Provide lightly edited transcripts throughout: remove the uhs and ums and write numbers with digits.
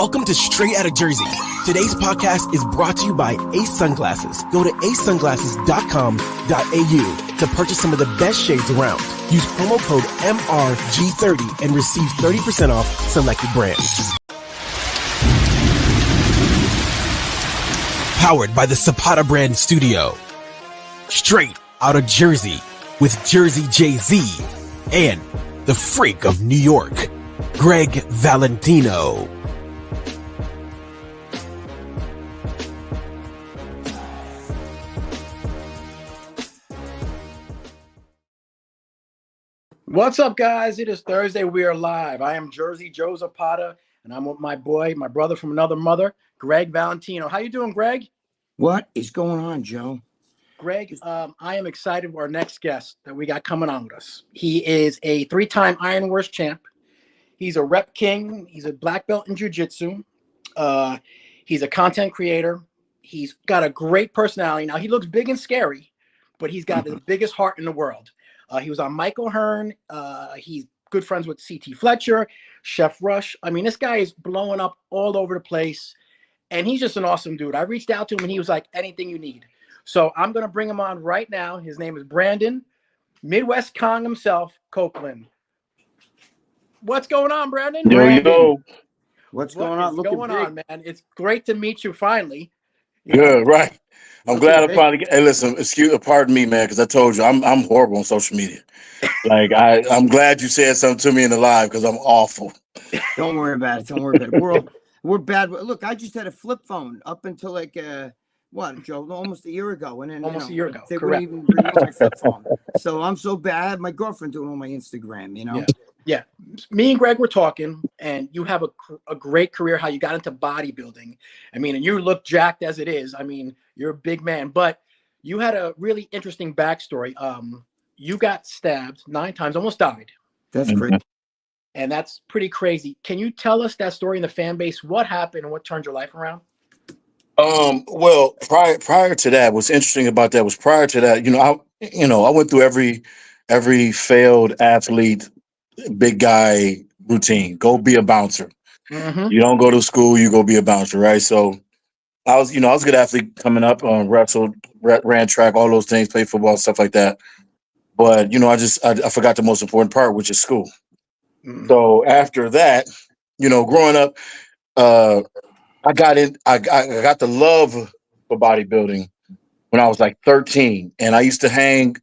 Welcome to Straight Outta Jersey. Today's podcast is brought to you by Ace Sunglasses. Go to acesunglasses.com.au to purchase some of the best shades around. Use promo code MRG30 and receive 30% off selected brands. Powered by the Zapata brand studio. Straight Outta Jersey with Jersey Jay-Z and the Freak of New York, Gregg Valentino. What's up, guys? It is Thursday. We are live. I am Jersey Joe Zapata, and I'm with my boy, my brother from another mother, Gregg Valentino. How you doing, Greg? What is going on, Joe? Greg, I am excited for our next guest that we got coming on with us. He is a three-time Iron Wars champ. He's a rep king. He's a black belt in jiu-jitsu. He's a content creator. He's got a great personality. Now, he looks big and scary, but he's got the biggest heart in the world. He was on Michael Hearn. He's good friends with C.T. Fletcher, Chef Rush. I mean, this guy is blowing up all over the place, and he's just an awesome dude. I reached out to him, and he was like, anything you need. So I'm going to bring him on right now. His name is Brandon, Midwest Kong himself, Copeland. What's going on, Brandon? Yo. What's going on? What's going on, man? It's great to meet you finally. Good, right. I'm glad I finally. Hey, listen, pardon me, man, because I told you I'm horrible on social media. Like I'm glad you said something to me in the live because I'm awful. Don't worry about it. Don't worry about it. We're bad. Look, I just had a flip phone up until like what, Joe? Almost a year ago, and then a year ago. They correct. wouldn't even bring my flip phone. So I'm so bad. I had my girlfriend doing all my Instagram. You know. Yeah. Me and Greg were talking, and you have a great career, how you got into bodybuilding. I mean, and you look jacked as it is. I mean, you're a big man, but you had a really interesting backstory. You got stabbed 9 times, almost died. That's crazy. And that's pretty crazy. Can you tell us that story in the fan base? What happened and what turned your life around? Well, prior to that, what's interesting about that was prior to that, I went through every failed athlete, big guy routine. Go be a bouncer. You don't go to school, you go be a bouncer, right? So I was a good athlete coming up, wrestled, ran track, all those things, played football, stuff like that. But I forgot the most important part, which is school. So after that, growing up, I got the love for bodybuilding when I was like 13, and I used to hang,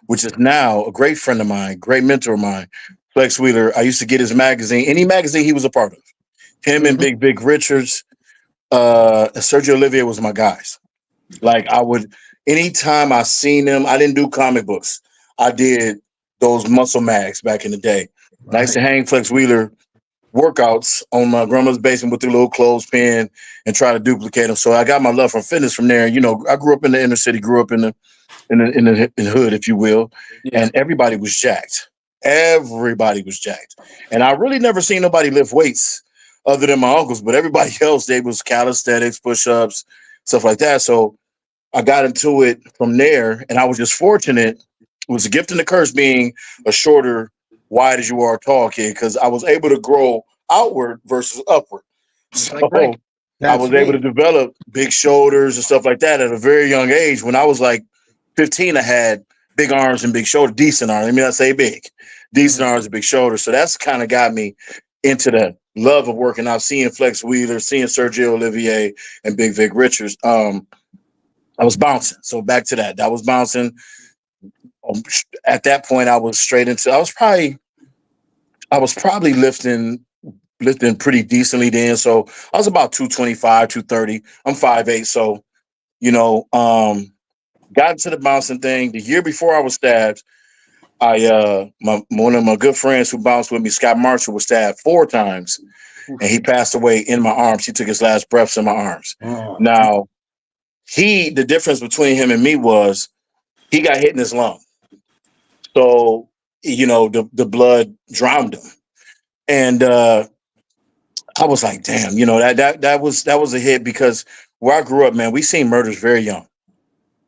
which is now a great friend of mine, great mentor of mine, Flex Wheeler. I used to get his magazine, any magazine he was a part of. Him and Big Vic Richards, Sergio Olivier was my guys. Like anytime I seen them, I didn't do comic books. I did those muscle mags back in the day. Right. I used to hang Flex Wheeler workouts on my grandma's basement with the little clothespin and try to duplicate them. So I got my love for fitness from there. I grew up in the inner city, grew up in the hood, if you will, and everybody was jacked. Everybody was jacked, and I really never seen nobody lift weights other than my uncles. But everybody else, they was calisthenics, push-ups, stuff like that. So I got into it from there, and I was just fortunate. It was a gift and a curse being a shorter, wide as you are tall kid, because I was able to grow outward versus upward. So I was able to develop big shoulders and stuff like that at a very young age. When I was like 15, I had big arms and big shoulders, decent arms. I mean, I say big, decent arms and big shoulders. So that's kind of got me into the love of working out, seeing Flex Wheeler, seeing Sergio Olivier and Big Vic Richards. I was bouncing. So back to that. I was bouncing. At that point, I was straight into. I was probably lifting pretty decently then. So I was about 225, 230. I'm 5'8". So, got into the bouncing thing. The year before I was stabbed, one of my good friends who bounced with me, Scott Marshall, was stabbed 4 times, and he passed away in my arms. He took his last breaths in my arms. Now, the difference between him and me was he got hit in his lung. So, the blood drowned him. And I was like, damn, that was a hit, because where I grew up, man, we seen murders very young.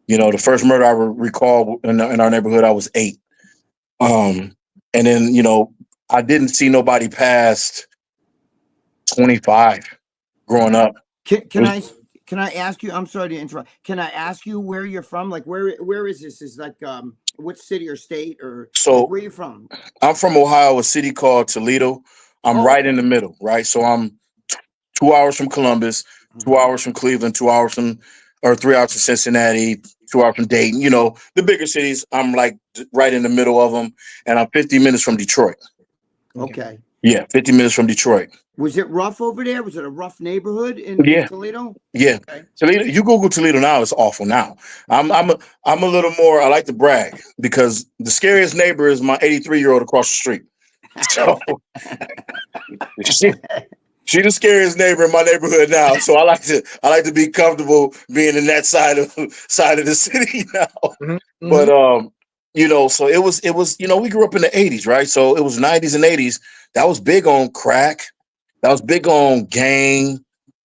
The first murder I recall in our neighborhood, I was 8. And then, I didn't see nobody past 25 growing up. Can I ask you? I'm sorry to interrupt. Can I ask you where you're from? Like where is this? Is like what city or state or So like, where you from? I'm from Ohio, a city called Toledo. I'm Oh, right okay. in the middle, right? So I'm 2 hours from Columbus, 2 hours from Cleveland, 2 hours from, or 3 hours from Cincinnati, 2 hours from Dayton. You know, the bigger cities. I'm like right in the middle of them, and I'm 50 minutes from Detroit. Okay. Yeah, 50 minutes from Detroit. Was it rough over there? Was it a rough neighborhood in Yeah, Toledo? yeah. Okay. Toledo. You Google Toledo now, it's awful now. I'm a little more. I like to brag because the scariest neighbor is my 83-year-old across the street. So she, she the scariest neighbor in my neighborhood now. So I like to be comfortable being in that side of the city now. Mm-hmm. But you know, so it was, you know, we grew up in the 80s, right? So it was 90s and 80s. That was big on crack. That was big on gang,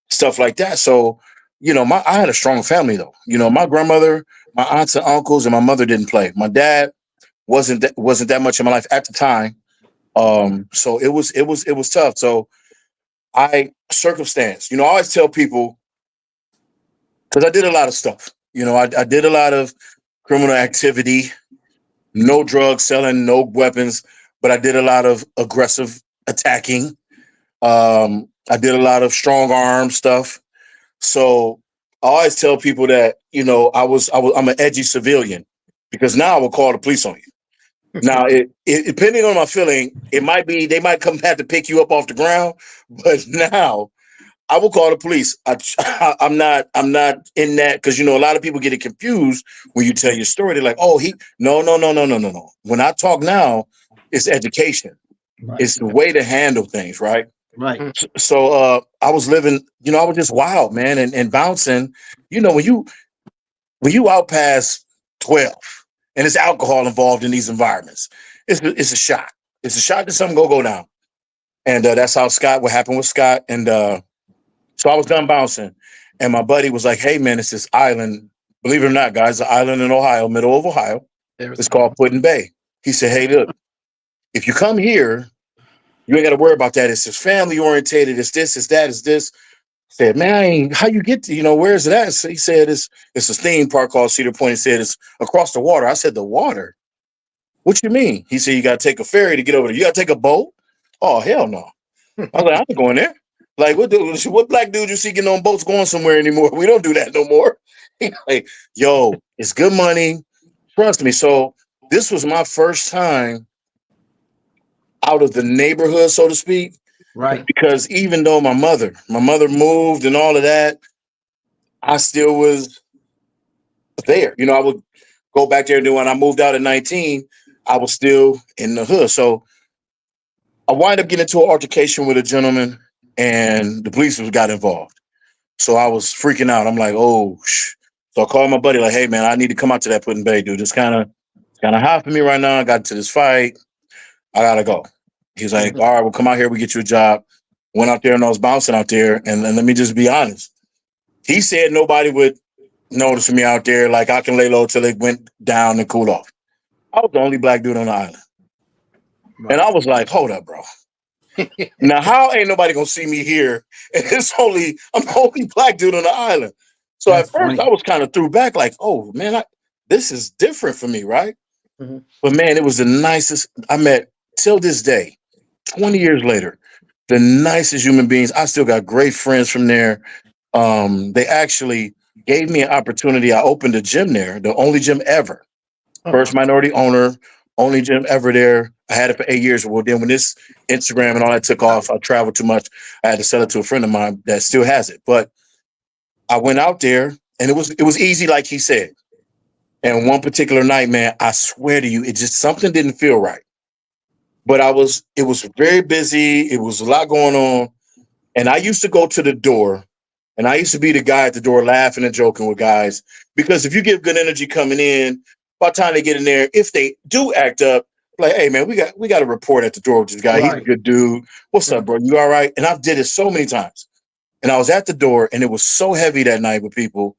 stuff like that. So, you know, I had a strong family though. You know, my grandmother, my aunts and uncles, and my mother didn't play. My dad wasn't that much in my life at the time. So it was tough. So I circumstance, you know, I always tell people because I did a lot of stuff. You know, I did a lot of criminal activity, no drugs selling, no weapons, but I did a lot of aggressive attacking. I did a lot of strong arm stuff. So I always tell people that, you know, I'm an edgy civilian because now I will call the police on you. Now, depending on my feeling, it might be they might come have to pick you up off the ground, but now I will call the police. I'm not in that because you know a lot of people get it confused when you tell your story. They're like, oh, no. When I talk now, it's education. Right. It's the way to handle things, right? Right. So I was living, you know, I was just wild, man, and bouncing. You know, when you out past 12 and there's alcohol involved in these environments, it's a shot. It's a shot that something go down. And that's how what happened with Scott. And so I was done bouncing. And my buddy was like, hey, man, it's this island. Believe it or not, guys, an island in Ohio, middle of Ohio. There's It's called Puddin Bay. He said, hey, look, if you come here, you ain't got to worry about that. It's just family orientated. It's this, it's that, it's this. I said, man, how you get to, you know, where is it at? So he said, it's a theme park called Cedar Point. He said, it's across the water. I said, the water? What you mean? He said, you got to take a ferry to get over there. You got to take a boat? Oh, hell no. I was like, I ain't going there. Like, what black dude you see getting on boats going somewhere anymore? We don't do that no more. He like, yo, it's good money. Trust me. So this was my first time out of the neighborhood, so to speak, Right. because even though my mother moved and all of that, I still was there. You know, I would go back there and do when I moved out at 19, I was still in the hood. So I wind up getting into an altercation with a gentleman and the police got involved. So I was freaking out. I'm like, oh, so I called my buddy, like, hey man, I need to come out to that Puddin Bay, dude. It's kind of hot for me right now. I got into this fight. I gotta go. He's like, all right, well, come out here, we get you a job. Went out there and I was bouncing out there. And let me just be honest. He said nobody would notice me out there. Like I can lay low till it went down and cool off. I was the only black dude on the island. Wow. And I was like, hold up, bro. Now, how ain't nobody gonna see me here? And I'm the only black dude on the island. So That's at first funny. I was kind of threw back, like, oh man, this is different for me, right? Mm-hmm. But man, it was the nicest I met till this day, 20 years later, the nicest human beings. I still got great friends from there. They actually gave me an opportunity. I opened a gym there, the only gym ever. First minority owner, only gym ever there. I had it for 8 years. Well, then when this Instagram and all that took off, I traveled too much. I had to sell it to a friend of mine that still has it. But I went out there and it was easy, like he said. And one particular night, man, I swear to you, it just something didn't feel right. But it was very busy. It was a lot going on. And I used to go to the door and I used to be the guy at the door laughing and joking with guys. Because if you give good energy coming in, by the time they get in there, if they do act up, like, hey man, we got a report at the door with this guy. He's a Right. good dude. What's up, bro? You all right? And I've did it so many times. And I was at the door and it was so heavy that night with people.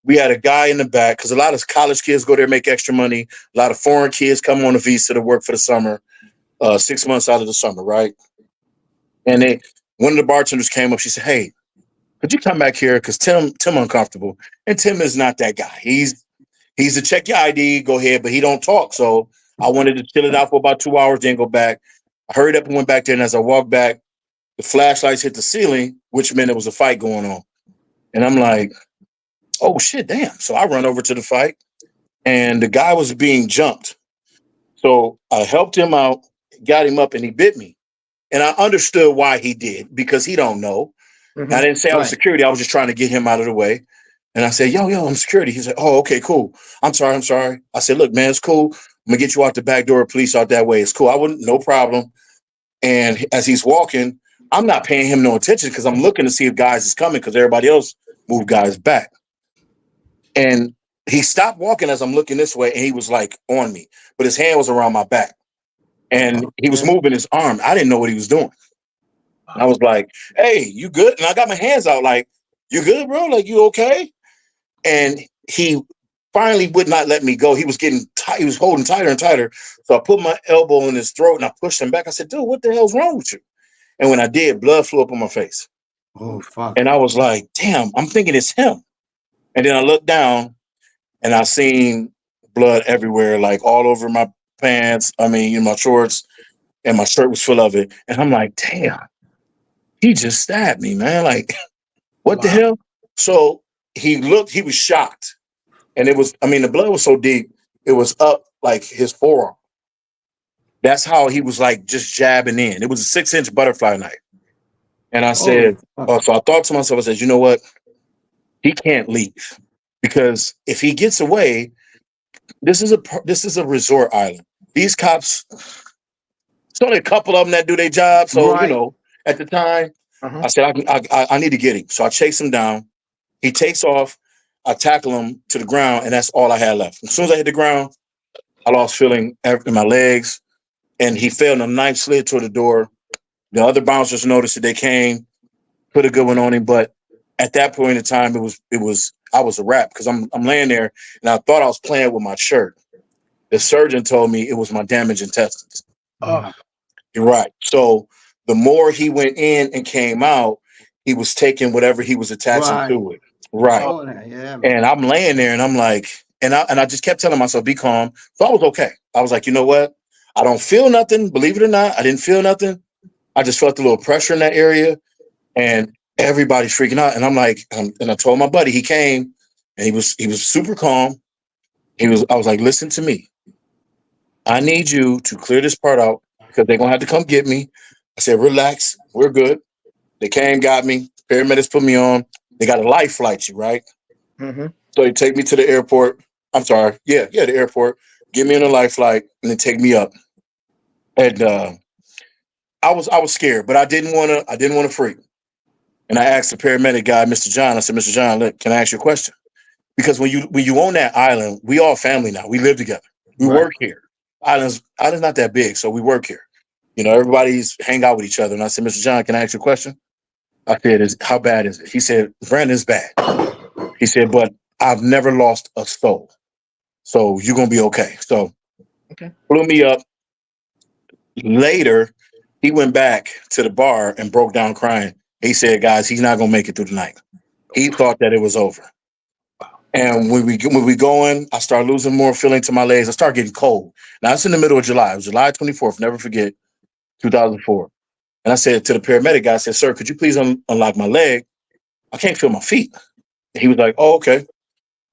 We had a guy in the back because a lot of college kids go there, make extra money. A lot of foreign kids come on a visa to work for the summer, 6 months out of the summer, right? And one of the bartenders came up. She said, "Hey, could you come back here? Because Tim uncomfortable, and Tim is not that guy. He's a check your ID, go ahead, but he don't talk. So I wanted to chill it out for about 2 hours, then go back. I hurried up and went back there, and as I walked back, the flashlights hit the ceiling, which meant there was a fight going on. And I'm like, oh shit, damn. So I run over to the fight, and the guy was being jumped. So I helped him out, got him up, and he bit me. And I understood why he did, because he don't know. And I didn't say I was security. I was just trying to get him out of the way. And I said, yo, I'm security. He said, oh, okay, cool. I'm sorry. I said, look, man, it's cool. I'm gonna get you out the back door, police out that way. It's cool. I wouldn't, no problem. And as he's walking, I'm not paying him no attention because I'm looking to see if guys is coming because everybody else moved guys back. And he stopped walking as I'm looking this way, and he was like on me, but his hand was around my back. And he was moving his arm. I didn't know what he was doing. And I was like, hey, you good? And I got my hands out like, you good, bro? Like, you okay? And he finally would not let me go. He was getting tight. He was holding tighter and tighter. So I put my elbow in his throat and I pushed him back. I said, dude, what the hell's wrong with you? And when I did, blood flew up on my face. Oh, fuck. And I was like, damn, I'm thinking it's him. And then I looked down and I seen blood everywhere, like all over my pants. I mean, my shorts, and my shirt was full of it. And I'm like, damn, he just stabbed me, man. Like, what the hell? So he looked, he was shocked. And the blood was so deep, it was up like his forearm. That's how he was like just jabbing in. It was a 6-inch butterfly knife. And I said, so I thought to myself, I said, you know what? He can't leave because if he gets away, this is a resort island. These cops, it's only a couple of them that do their job. So, at the time, I said, I need to get him. So I chase him down. He takes off. I tackle him to the ground, and that's all I had left. As soon as I hit the ground, I lost feeling in my legs, and he fell, and a knife slid toward the door. The other bouncers noticed that they came, put a good one on him, but at that point in time, I was a wrap because I'm laying there, and I thought I was playing with my shirt. The surgeon told me it was my damaged intestines. Oh. You're right. So the more he went in and came out, he was taking whatever he was attaching to it. Right. Oh, yeah, and I'm laying there and I'm like, and I just kept telling myself, be calm. So I was okay. I was like, you know what? I don't feel nothing. Believe it or not, I didn't feel nothing. I just felt a little pressure in that area and everybody's freaking out. And I'm like, and I told my buddy, he came and he was super calm. I was like, listen to me. I need you to clear this part out because they're going to have to come get me. I said, relax. We're good. They came, got me. Paramedics put me on. They got a life flight, right? Mm-hmm. So they take me to the airport. I'm sorry. Yeah, the airport. Get me on a life flight and then take me up. And I was scared, but I didn't want to freak. And I asked the paramedic guy, Mr. John, I said, Mr. John, look, can I ask you a question? Because when you own that island, we all family now. We live together. We work here. Island's not that big, so we work here. Everybody's hang out with each other. And I said, Mr. John, can I ask you a question? I said, how bad is it? He said, Brandon's bad. He said, but I've never lost a soul. So you're going to be okay. So blew me up. Later, he went back to the bar and broke down crying. He said, guys, he's not going to make it through the night. He thought that it was over. And when we going, I start losing more feeling to my legs. I start getting cold. Now, it's in the middle of July. It was July 24th, never forget, 2004. And I said to the paramedic guy, I said, sir, could you please unlock my leg? I can't feel my feet. And he was like, oh, okay.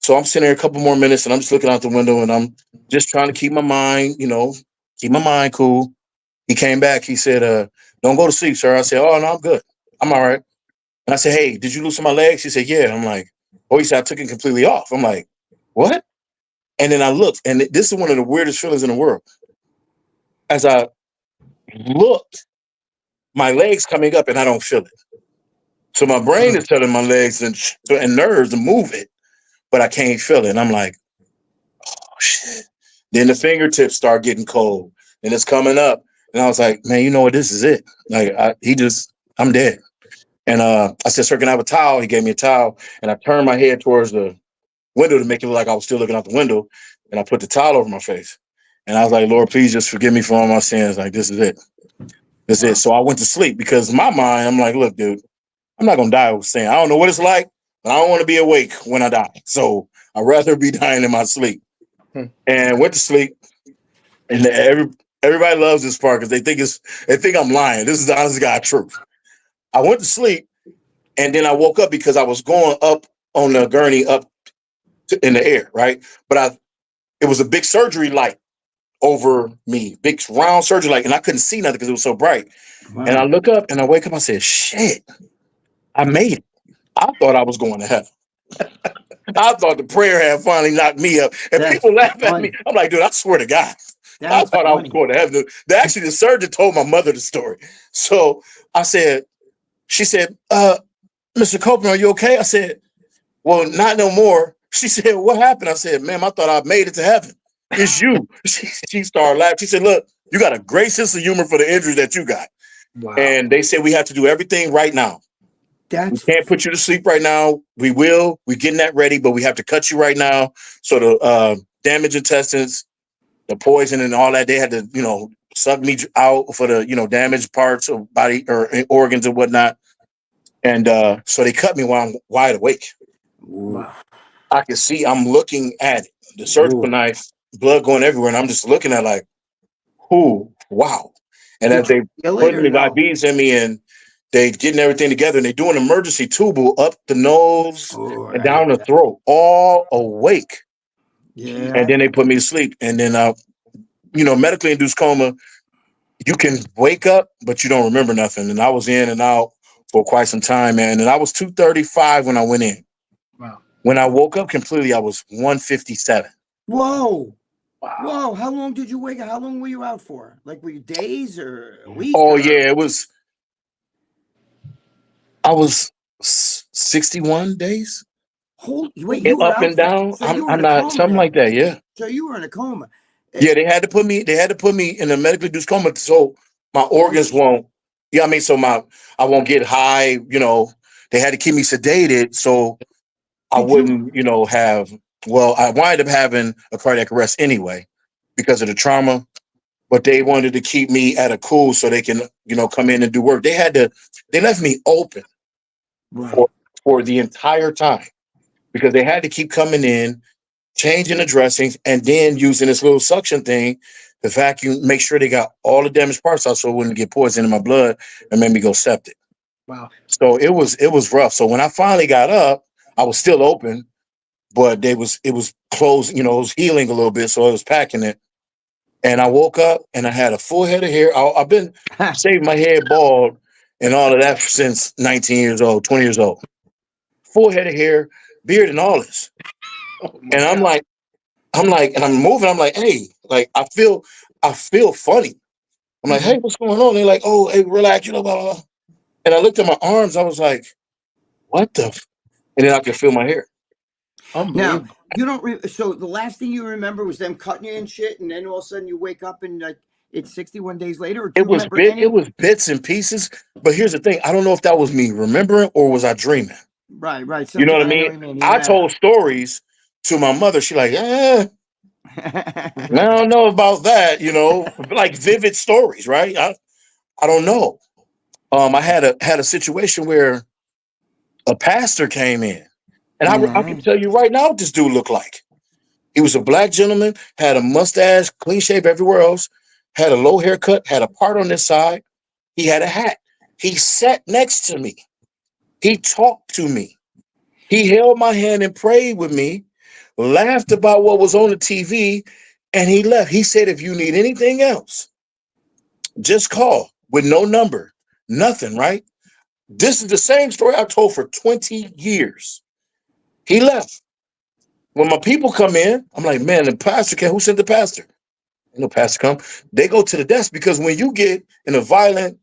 So I'm sitting there a couple more minutes and I'm just looking out the window and I'm just trying to keep my mind, keep my mind cool. He came back. He said, don't go to sleep, sir. I said, oh, no, I'm good. I'm all right. And I said, hey, did you loosen my legs? He said, yeah. I'm like, oh, he said, I took it completely off. I'm like, what? And then I looked, and this is one of the weirdest feelings in the world. As I looked, my legs coming up and I don't feel it. So my brain is telling my legs and nerves to move it, but I can't feel it. And I'm like, oh, shit. Then the fingertips start getting cold and it's coming up. And I was like, man, you know what? This is it. Like, I'm dead. And I said, sir, can I have a towel? He gave me a towel. And I turned my head towards the window to make it look like I was still looking out the window. And I put the towel over my face. And I was like, Lord, please just forgive me for all my sins. Like, this is it. That's it. So I went to sleep because in my mind, I'm like, look, dude, I'm not gonna die saying I don't know what it's like, but I don't want to be awake when I die. So I'd rather be dying in my sleep. Hmm. And went to sleep. And everybody loves this part because they think I'm lying. This is the honest God truth. I went to sleep and then I woke up because I was going up on the gurney up in the air, right? But it was a big surgery light over me, big round surgery light, and I couldn't see nothing because it was so bright. Wow. And I look up and I wake up. I said, "Shit, I made it." I thought I was going to heaven. I thought the prayer had finally knocked me up, and That's people laugh at me. funny. I'm like, dude, I swear to God, I That's thought I was funny. going to heaven. Actually, the surgeon told my mother the story. So I said, she said, Mr. Copeland, are you okay? I said, well, not no more. She said, what happened? I said, ma'am, I thought I made it to heaven. It's you. She started laughing. She said, look, you got a great sense of humor for the injury that you got. Wow. And they said we have to do everything right now. We That's can't put you to sleep right now. We will. We're getting that ready, but we have to cut you right now. So the damage intestines, the poison and all that, they had to, suck me out for the, damaged parts of body or organs and whatnot. And so they cut me while I'm wide awake. Ooh. Wow. I can see, I'm looking at it, the surgical Ooh. knife, blood going everywhere. And I'm just looking at like, who, wow. And Did as they you feel it putting or the no? IVs in me and they getting everything together and they doing emergency tubal up the nose Oh, and I down hate the that. throat, all awake. Yeah. And then they put me to sleep. And then, medically induced coma, you can wake up, but you don't remember nothing. And I was in and out for quite some time, man. And I was 235 when I went in. Wow. When I woke up completely, I was 157. Whoa. Wow. Whoa. How long did you wake up? How long were you out for? Like, were you days or a week? Oh, or... yeah, I was 61 days. Wait, you were Up out and for, down. so you were I'm in a not coma something then. like that. Yeah. So you were in a coma. Yeah. They had to put me in a medically induced coma so my organs shit. won't. Yeah. I mean, so I won't get high. They had to keep me sedated so I Did you? wouldn't, have. Well, I wind up having a cardiac arrest anyway because of the trauma. But they wanted to keep me at a cool so they can, come in and do work. They left me open Right. for the entire time because they had to keep coming in, changing the dressings, and then using this little suction thing to vacuum, make sure they got all the damaged parts out so it wouldn't get poison in my blood and make me go septic. Wow. So it was rough. So when I finally got up, I was still open, but it was closed, it was healing a little bit, so it was packing it. And I woke up and I had a full head of hair. I've been shaving my head bald and all of that since 19 years old, 20 years old. Full head of hair, beard and all this. Oh my And God. and I'm moving. I'm like, hey, like I feel funny. I'm like, hey, what's going on? They're like, oh, hey, relax, blah, blah, blah. And I looked at my arms. I was like, what the? And then I could feel my hair. Now, Unbelievable. you don't. So the last thing you remember was them cutting you and shit, and then all of a sudden you wake up and like it's 61 days later. Or do you remember any? It was bits and pieces. But here's the thing: I don't know if that was me remembering or was I dreaming. Right, right. You know what I I know mean? what you mean. I Yeah. told stories to my mother. She like, I don't know about that. Like vivid stories, right? I don't know. I had a situation where a pastor came in, and I can Yeah. tell you right now what this dude looked like. He was a black gentleman, had a mustache, clean shave everywhere else, had a low haircut, had a part on his side. He had a hat. He sat next to me. He talked to me. He held my hand and prayed with me, laughed about what was on the TV, and he left. He said, if you need anything else, just call with no number, nothing, right? This is the same story I told for 20 years. He left. When my people come in, I'm like, man, the pastor came. Who sent the pastor? Ain't no pastor come. They go to the desk because when you get in a violent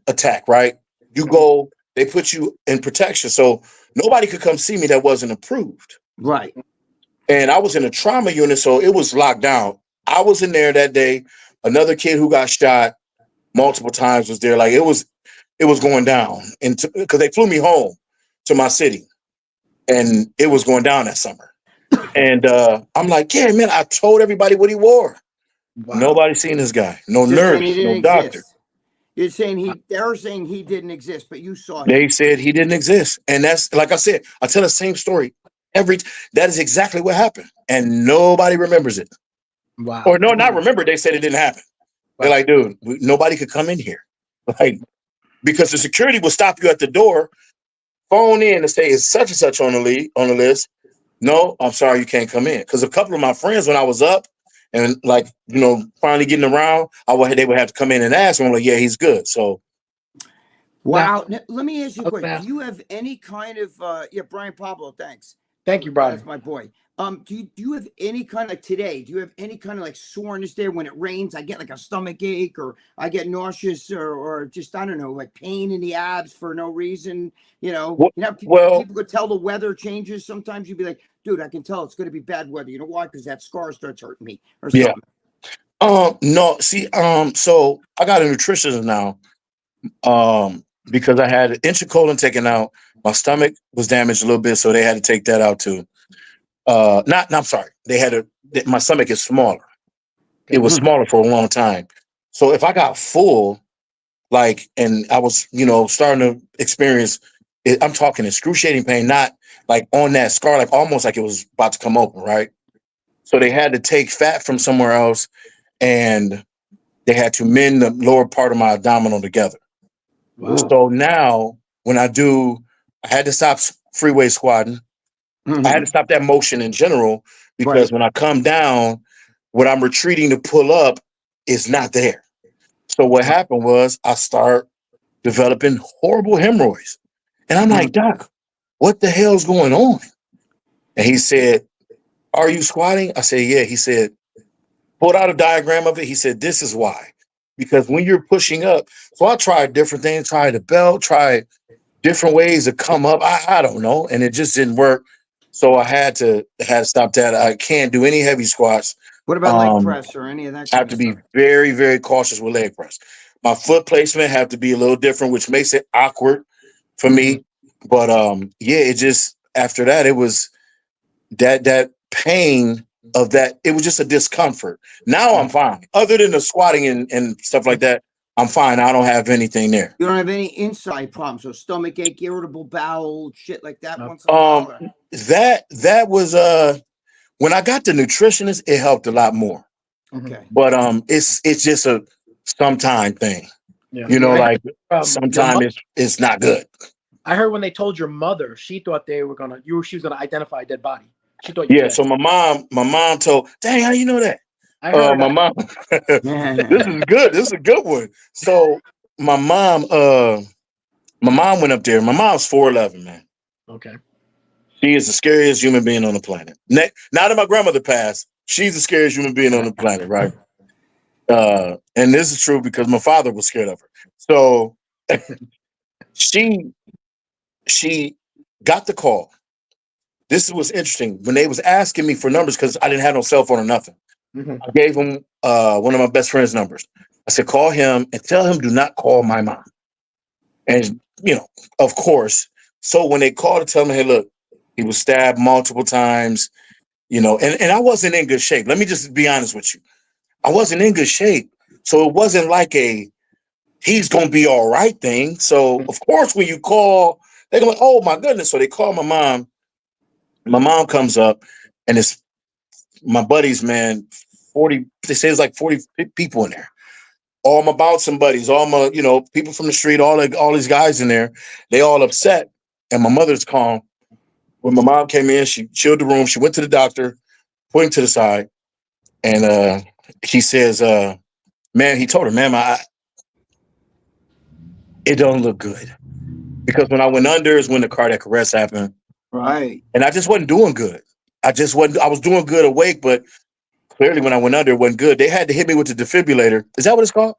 attack, right? You go, they put you in protection. So nobody could come see me that wasn't approved. Right. And I was in a trauma unit, so it was locked down. I was in there that day. Another kid who got shot multiple times was there. Like it was going down. And because they flew me home to my city. And it was going down that summer. And I'm like, yeah, man, I told everybody what he wore. Wow. Nobody seen this guy. No Just saying he nurse, no didn't doctor. exist. You're saying they're saying he didn't exist, but you saw him. They said he didn't exist. And that's, like I said, I tell the same story that is exactly what happened. And nobody remembers it. Wow. Or no, not remember. They said it didn't happen. They're like, dude, nobody could come in here. Like, because the security will stop you at the door, phone in and say, it's such and such on the list. No, I'm sorry, you can't come in. Because a couple of my friends, when I was up and like, finally getting around, they would have to come in and ask. And I'm like, yeah, he's good. So. Wow. Now, let me ask you a question. Okay. Do you have any kind of Brian Pablo, thanks. Thank you, Brian. That's my boy. Do you have any kind of today? Do you have any kind of like soreness there when it rains? I get like a stomach ache, or I get nauseous, or just I don't know, like pain in the abs for no reason. People could tell the weather changes. Sometimes you'd be like, dude, I can tell it's going to be bad weather. You know why? Because that scar starts hurting me or something. Yeah. No. See. So I got a nutritionist now. Because I had an inch of colon taken out. My stomach was damaged a little bit, so they had to take that out too. I'm sorry. My stomach is smaller. It was smaller for a long time. So if I got full, and I was, starting to experience it, I'm talking excruciating pain, not like on that scar, like almost like it was about to come open, right? So they had to take fat from somewhere else, and they had to mend the lower part of my abdominal together. Wow. So now when I had to stop freeway squatting. I had to stop that motion in general, because when I come down, what I'm retreating to pull up is not there. So what happened was I start developing horrible hemorrhoids. And I'm like, Doc, what the hell's going on? And he said, are you squatting? I said, yeah. He said, pulled out a diagram of it. He said, this is why. Because when you're pushing up, so I tried different things, tried the belt, tried different ways to come up. I don't know. And it just didn't work. So I had to stop that. I can't do any heavy squats. What about leg press or any of that? I have to be very, very cautious with leg press. My foot placement have to be a little different, which makes it awkward for me. But it just, after that, it was that pain of that. It was just a discomfort. Now I'm fine. Other than the squatting and stuff like that, I'm fine. I don't have anything there. You don't have any inside problems, so stomach ache, irritable bowel, shit like that. Once in a while. That was when I got the nutritionist, it helped a lot more. Okay. But it's just a sometime thing. Yeah. Sometimes it's not good. I heard when they told your mother, she thought she was gonna identify a dead body. She thought you did. So my mom told, dang, how you know that? I heard my mom. This is good. This is a good one. So my mom went up there. My mom's 4'11", man. Okay. She is the scariest human being on the planet. Now that my grandmother passed, she's the scariest human being on the planet, right? And this is true because my father was scared of her. So she got the call. This was interesting. When they was asking me for numbers, because I didn't have no cell phone or nothing. I gave him one of my best friend's numbers. I said, call him and tell him do not call my mom. And, of course. So when they called to tell me, hey, look, he was stabbed multiple times, and I wasn't in good shape. Let me just be honest with you. I wasn't in good shape. So it wasn't like he's going to be all right thing. So, of course, when you call, they're going to, oh, my goodness. So they call my mom. My mom comes up, and it's my buddies, man, 40, they say it's like 40 people in there. All my bouts and buddies, all my, people from the street, all these guys in there, they all upset. And my mother's calm. When my mom came in, she chilled the room. She went to the doctor, put him to the side. And he says, man, he told her, ma'am, it don't look good. Because when I went under is when the cardiac arrest happened. Right. And I just wasn't doing good. I was doing good awake, but clearly when I went under, it wasn't good. They had to hit me with the defibrillator. Is that what it's called?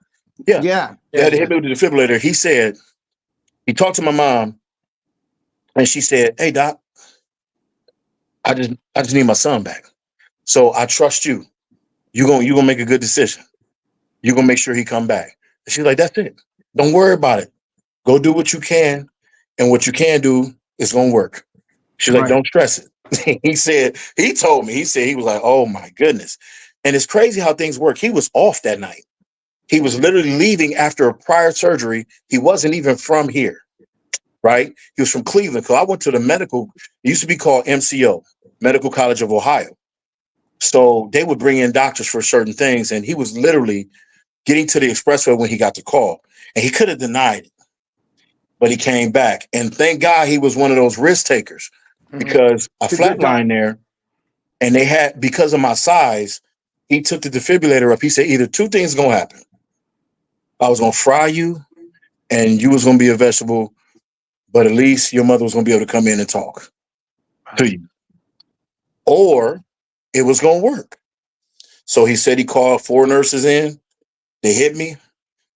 Yeah. Yeah. They had to hit me with the defibrillator. He said, he talked to my mom, and she said, hey, Doc, I just need my son back. So I trust you. You're gonna make a good decision. You're gonna make sure he come back. And she's like, that's it. Don't worry about it. Go do what you can, and what you can do is gonna work. She's like, don't stress it. He told me, he was like, oh my goodness. And it's crazy how things work. He was off that night. He was literally leaving after a prior surgery. He wasn't even from here, right? He was from Cleveland. So I went to the medical, it used to be called MCO, Medical College of Ohio. So they would bring in doctors for certain things. And he was literally getting to the expressway when he got the call. And he could have denied it, but he came back. And thank God he was one of those risk takers because I It's a good flatlined there and they had, because of my size, he took the defibrillator up. He said, either two things going to happen. I was going to fry you and you was going to be a vegetable, but at least your mother was going to be able to come in and talk to you. Or it was going to work. So he said he called 4 nurses in. They hit me.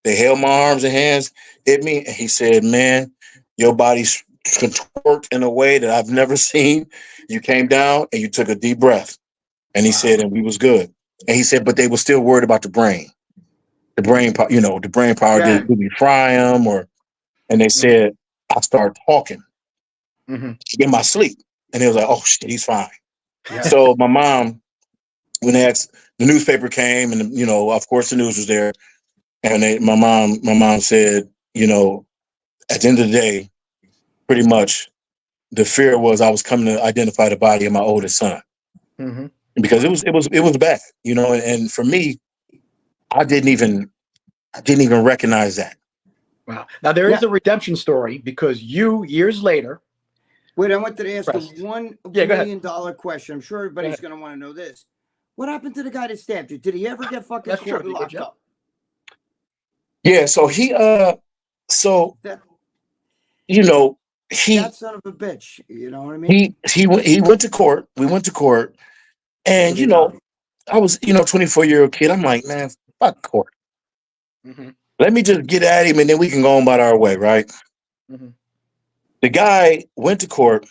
They held my arms and hands, hit me. And he said, man, your body's contorted in a way that I've never seen. You came down and you took a deep breath. And he said, and we was good. And he said, but they were still worried about the brain. The brain, the brain power, did we fry them? And they said, I started talking in my sleep. And they was like, oh, shit, he's fine. Yeah. So my mom, when they asked, the newspaper came and, of course the news was there. And my mom said, at the end of the day, pretty much the fear was I was coming to identify the body of my oldest son because it was bad, and for me, I didn't even recognize that. Wow. Now there is a redemption story because you years later. Wait, I wanted to ask the $1 million question. I'm sure everybody's going to want to know this. What happened to the guy that stabbed you? Did he ever get fucking locked up? Yeah, so he that son of a bitch, you know what I mean? He went to court. We went to court, and I was 24-year-old kid. I'm like, man, fuck court. Let me just get at him, and then we can go on about our way, right? The guy went to court.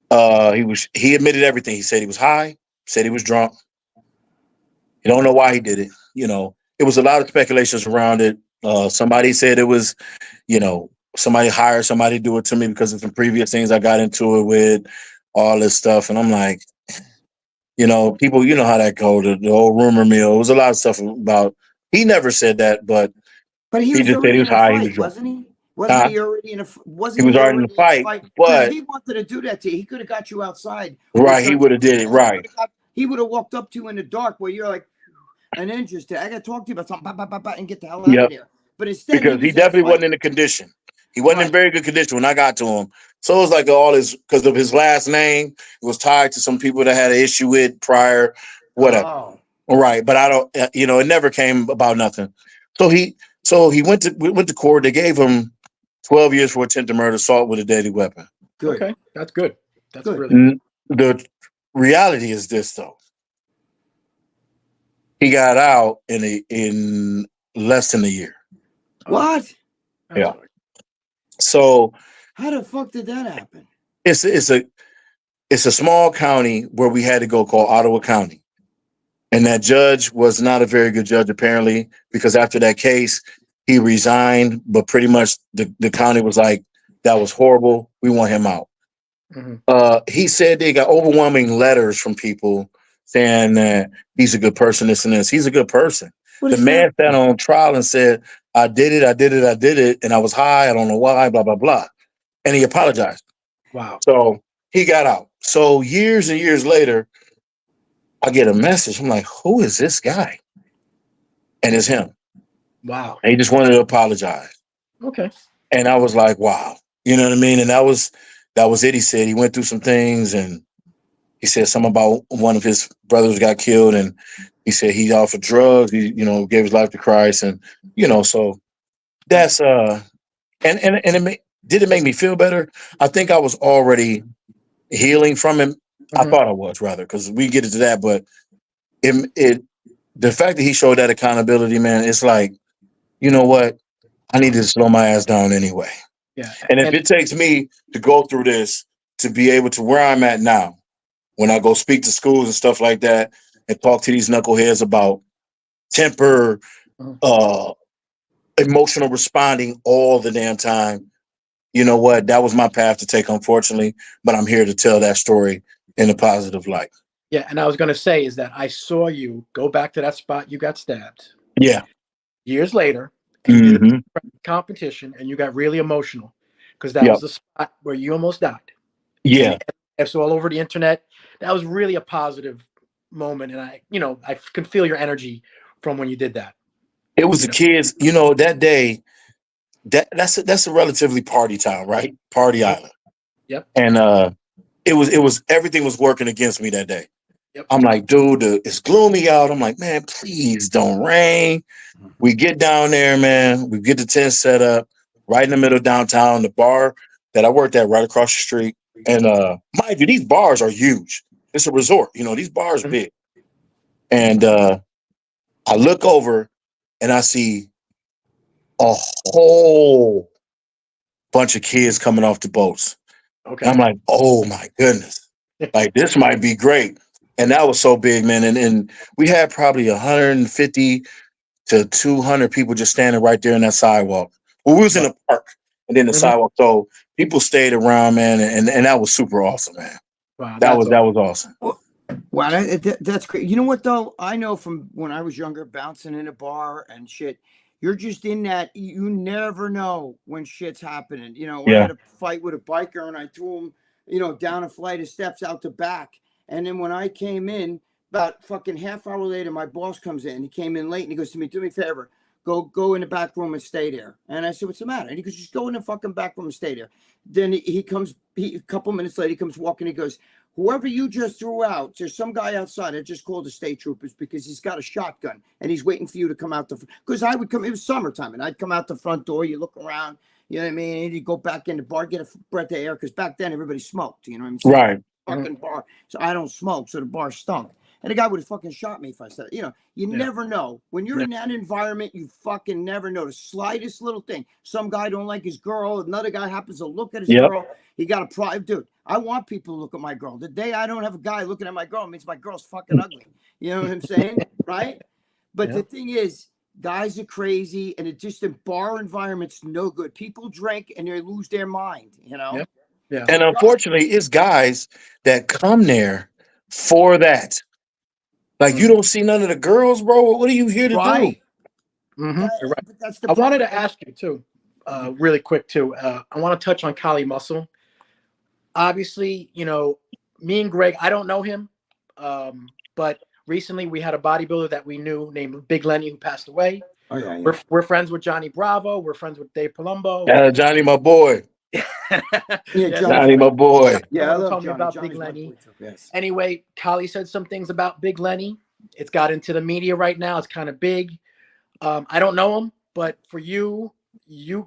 He admitted everything. He said he was high. Said he was drunk. You don't know why he did it. It was a lot of speculations around it. Somebody said it was, somebody hired somebody to do it to me because of some previous things I got into it with, all this stuff. And I'm like, people, you know how that goes, the old rumor mill. It was a lot of stuff about, he never said that, but he just said he was high. He was drunk. Wasn't he? Wasn't he already in a? He was already in the fight, but if he wanted to do that to you, he could have got you outside. Right, he would have did it. Right, he would have walked up to you in the dark where you're like, an interested. I got to talk to you about something, and get the hell out of there. But instead, because he definitely wasn't in the condition. He wasn't in very good condition when I got to him. So it was like all his, because of his last name, it was tied to some people that had an issue with prior, whatever. Oh. Right, but I don't, it never came about nothing. So we went to court. They gave him 12 years for attempted murder, assault with a deadly weapon. Good. Okay, that's good. That's good. Really good. The reality is this, though. He got out in less than a year. What? Yeah. So how the fuck did that happen? It's a small county where we had to go called Ottawa County. And that judge was not a very good judge, apparently, because after that case, he resigned. But pretty much the county was like, that was horrible. We want him out. He said they got overwhelming letters from people saying that he's a good person, this and this. He's a good person. The man sat on trial and said, I did it, and I was high. I don't know why, blah, blah, blah. And he apologized. Wow. So he got out. So years and years later, I get a message. I'm like, who is this guy? And it's him. Wow. And he just wanted to apologize. Okay. And I was like, wow. You know what I mean? And that was it. He said he went through some things, and he said something about one of his brothers got killed, and he said he offered drugs. He, gave his life to Christ, and so that's and did it make me feel better? I think I was already healing from him. I thought I was, rather, because we get into that, but the fact that he showed that accountability, man, it's like, you know what? I need to slow my ass down anyway. Yeah. And if it takes me to go through this to be able to where I'm at now, when I go speak to schools and stuff like that and talk to these knuckleheads about temper, emotional responding all the damn time, you know what? That was my path to take, unfortunately, but I'm here to tell that story in a positive light. Yeah, and I was going to say is that I saw you go back to that spot you got stabbed. Yeah. years later, and you did Mm-hmm. a competition, and you got really emotional because that Yep. was the spot where you almost died. Yeah. And so all over the internet, that was really a positive moment, and I could feel your energy from when you did that. It was You the know? kids, that day, that's a relatively party town, right? Party Yep. Island. Yep. And it was everything was working against me that day. Yep. I'm like, dude, it's gloomy out. I'm like, man, please don't rain. We get down there, man. We get the tent set up right in the middle of downtown. The bar that I worked at right across the street. And mind you, these bars are huge. It's a resort. These bars Mhm. big. And I look over and I see a whole bunch of kids coming off the boats. And Okay. I'm like, oh my goodness. Like this might be great. And that was so big, man. And we had probably 150 to 200 people just standing right there in that sidewalk. Well, we was in Wow. the park and then the Mhm. sidewalk. So people stayed around, man, and that was super awesome, man. Wow, That that's was all. that was awesome. Wow, that's great. You know what though? I know from when I was younger, bouncing in a bar and shit. You're just in that. You never know when shit's happening. I Yeah. had a fight with a biker and I threw him, down a flight of steps out the back. And then when I came in, about fucking half hour later, my boss comes in. He came in late and he goes to me, "Do me a favor, go in the back room and stay there." And I said, "What's the matter?" And he goes, "Just go in the fucking back room and stay there." Then he comes. A couple minutes later, he comes walking. He goes, "Whoever you just threw out, there's some guy outside. I just called the state troopers because he's got a shotgun and he's waiting for you to come out because I would come. It was summertime and I'd come out the front door. You look around, you know what I mean, and you go back in the bar, get a breath of air because back then everybody smoked. You know what I'm saying? Right. Fucking bar. So I don't smoke, so the bar stunk. And the guy would have fucking shot me if I said, you Yeah. never know. When you're Yeah. in that environment, you fucking never know the slightest little thing. Some guy don't like his girl. Another guy happens to look at his Yep. girl. He got a pride, dude. I want people to look at my girl. The day I don't have a guy looking at my girl, it means my girl's fucking ugly. You know what I'm saying? Right? But Yeah. the thing is, guys are crazy, and it just in bar environments no good. People drink and they lose their mind. Yep. Yeah. And unfortunately, it's guys that come there for that. Like you Mhm. don't see none of the girls, bro. What are you here to do? Right. Mhm. You're right. But that's the I wanted problem. to ask you too, really quick too. I want to touch on Cali Muscle. Obviously, me and Greg, I don't know him, but recently we had a bodybuilder that we knew named Big Lenny who passed away. Oh yeah, yeah. We're friends with Johnny Bravo. We're friends with Dave Palumbo. Johnny, my boy. Yeah, Yeah, Johnny's Johnny, my great. boy. Yeah, I someone love told me Johnny. about Big Johnny's my Lenny. boy too. Yes. Anyway, Kali said some things about Big Lenny. It's got into the media right now. It's kind of big. I don't know him, but for you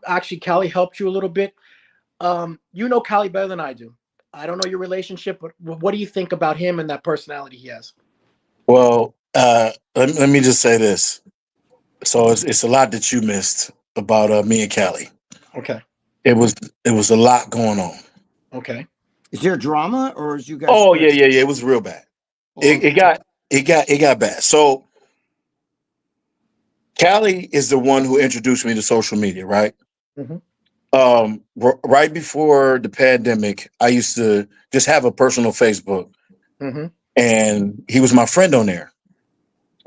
actually, Kali helped you a little bit. You know Kali better than I do. I don't know your relationship, but what do you think about him and that personality he has? Well, let me just say this. So it's a lot that you missed about me and Callie. Okay. It was a lot going on. Okay. Is there drama or is you guys Oh yeah, split? yeah, yeah. It was real bad. Oh, It got bad. So Callie is the one who introduced me to social media, right? Mhm. Right before the pandemic, I used to just have a personal Facebook, Mhm. and he was my friend on there.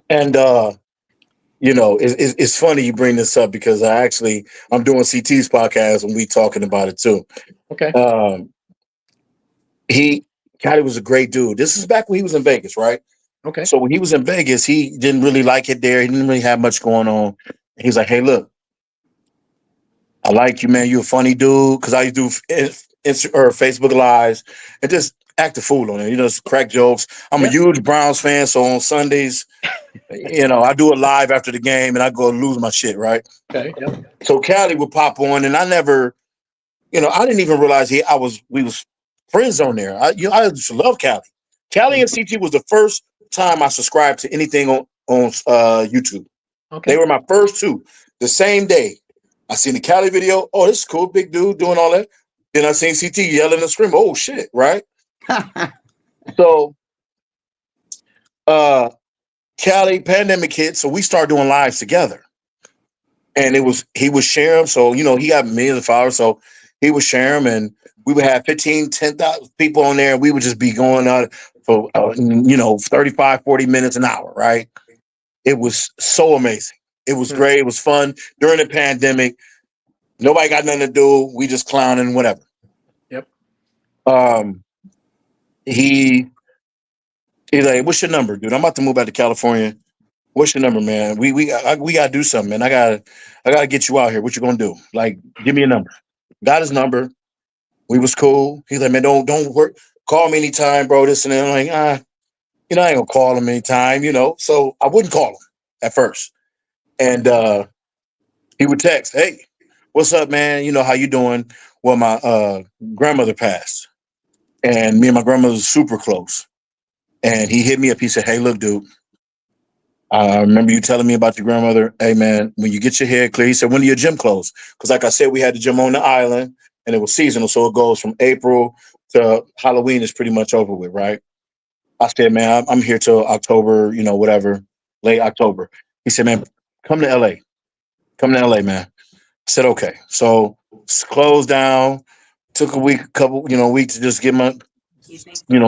And it's funny you bring this up because I'm doing CT's podcast and we talking about it too. Okay. Um, he Callie was a great dude. This is back when he was in Vegas, right? Okay. So when he was in Vegas, he didn't really like it there. He didn't really have much going on. And he's like, "Hey, look, I like you, man. You a funny dude." Because I used to do or Facebook lives and just act a fool on it. Just crack jokes. I'm a Yeah. huge Browns fan, so on Sundays, I do a live after the game, and I go lose my shit, right? Okay. Yep. So Callie would pop on, and I never, I didn't even realize we was friends on there. I just love Callie. Callie and CT was the first time I subscribed to anything on YouTube. They Okay. were my first two. The same day, I seen the Cali video. Oh, this is cool, big dude doing all that. Then I seen CT yelling and screaming. Oh shit, right? So, Cali pandemic hit, so we started doing lives together, and he was sharing. So he got millions of followers, so he would share them, and we would have 15, 10,000 people on there, and we would just be going out for 35, 40 minutes an hour, right? It was so amazing. It was great. It was fun during the pandemic. Nobody got nothing to do. We just clowning, whatever. Yep. He's like, "What's your number, dude? I'm about to move back to California. What's your number, man? We gotta do something, man. I gotta get you out here. What you gonna do? Like, give me a number." Got his number. We was cool. He's like, "Man, don't work. Call me anytime, bro. This and that." I'm like, I ain't gonna call him anytime, So I wouldn't call him at first. And he would text, "Hey, what's up, man? How you doing?" Well, my grandmother passed, and me and my grandmother was super close. And he hit me up. He said, "Hey, look, dude. I remember you telling me about your grandmother. Hey, man, when you get your hair clear," he said, "when do your gym close?" Because, like I said, we had the gym on the island, and it was seasonal, so it goes from April to Halloween is pretty much over with, right? I said, "Man, I'm here till October, whatever, late October." He said, "Man, come to LA. Come to LA, man." I said, "Okay." So closed down. Took a week, week to just get my,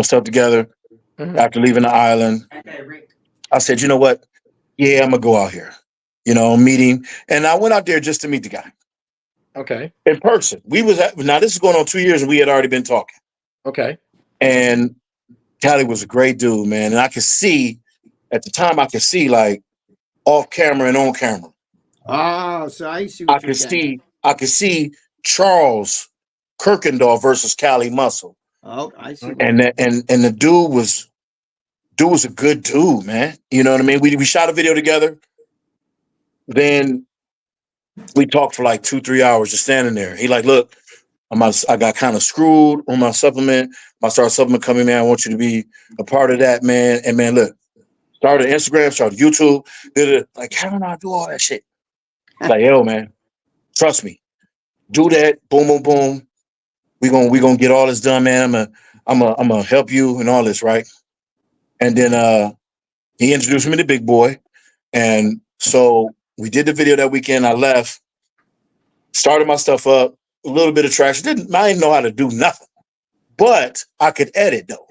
stuff together after leaving the island. I said, "You know what? Yeah, I'm gonna go out here, meet him." And I went out there just to meet the guy Okay. in person. Now this is going on 2 years, and we had already been talking. Okay. And Cali was a great dude, man. And I could see at the time, like off camera and on camera. Oh, so I see what you're saying. I could see Charles Kirkendall versus Cali Muscle. Oh, I see. And the dude was a good dude, man. You know what I mean? We shot a video together. Then we talked for like 2-3 hours just standing there. He like, "Look, I got kind of screwed on my supplement. My star supplement coming, man. I want you to be a part of that, man. And man, look, started Instagram, started YouTube. Like, how do I do all that shit?" Like, "Yo, man, trust me. Do that. Boom, boom, boom. We gonna get all this done, man. I'm gonna help you and all this, right?" And then he introduced me to Big Boy. And so we did the video that weekend. I left, started my stuff up, a little bit of traction. I didn't know how to do nothing, but I could edit though.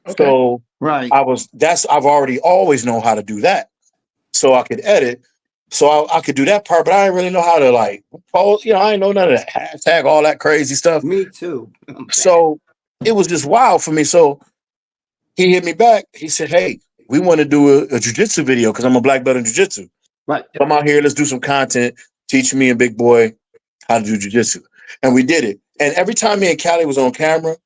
Okay. So Right. I've already always known how to do that. So I could edit. So I could do that part, but I didn't really know how to like post. I didn't know none of that hashtag, all that crazy stuff. Me too. So it was just wild for me. So he hit me back. He said, "Hey, we want to do a jiu-jitsu video because I'm a black belt in jiu-jitsu. Right. Come out here, let's do some content, teach me and Big Boy how to do jiu-jitsu." And we did it. And every time me and Cali was on camera,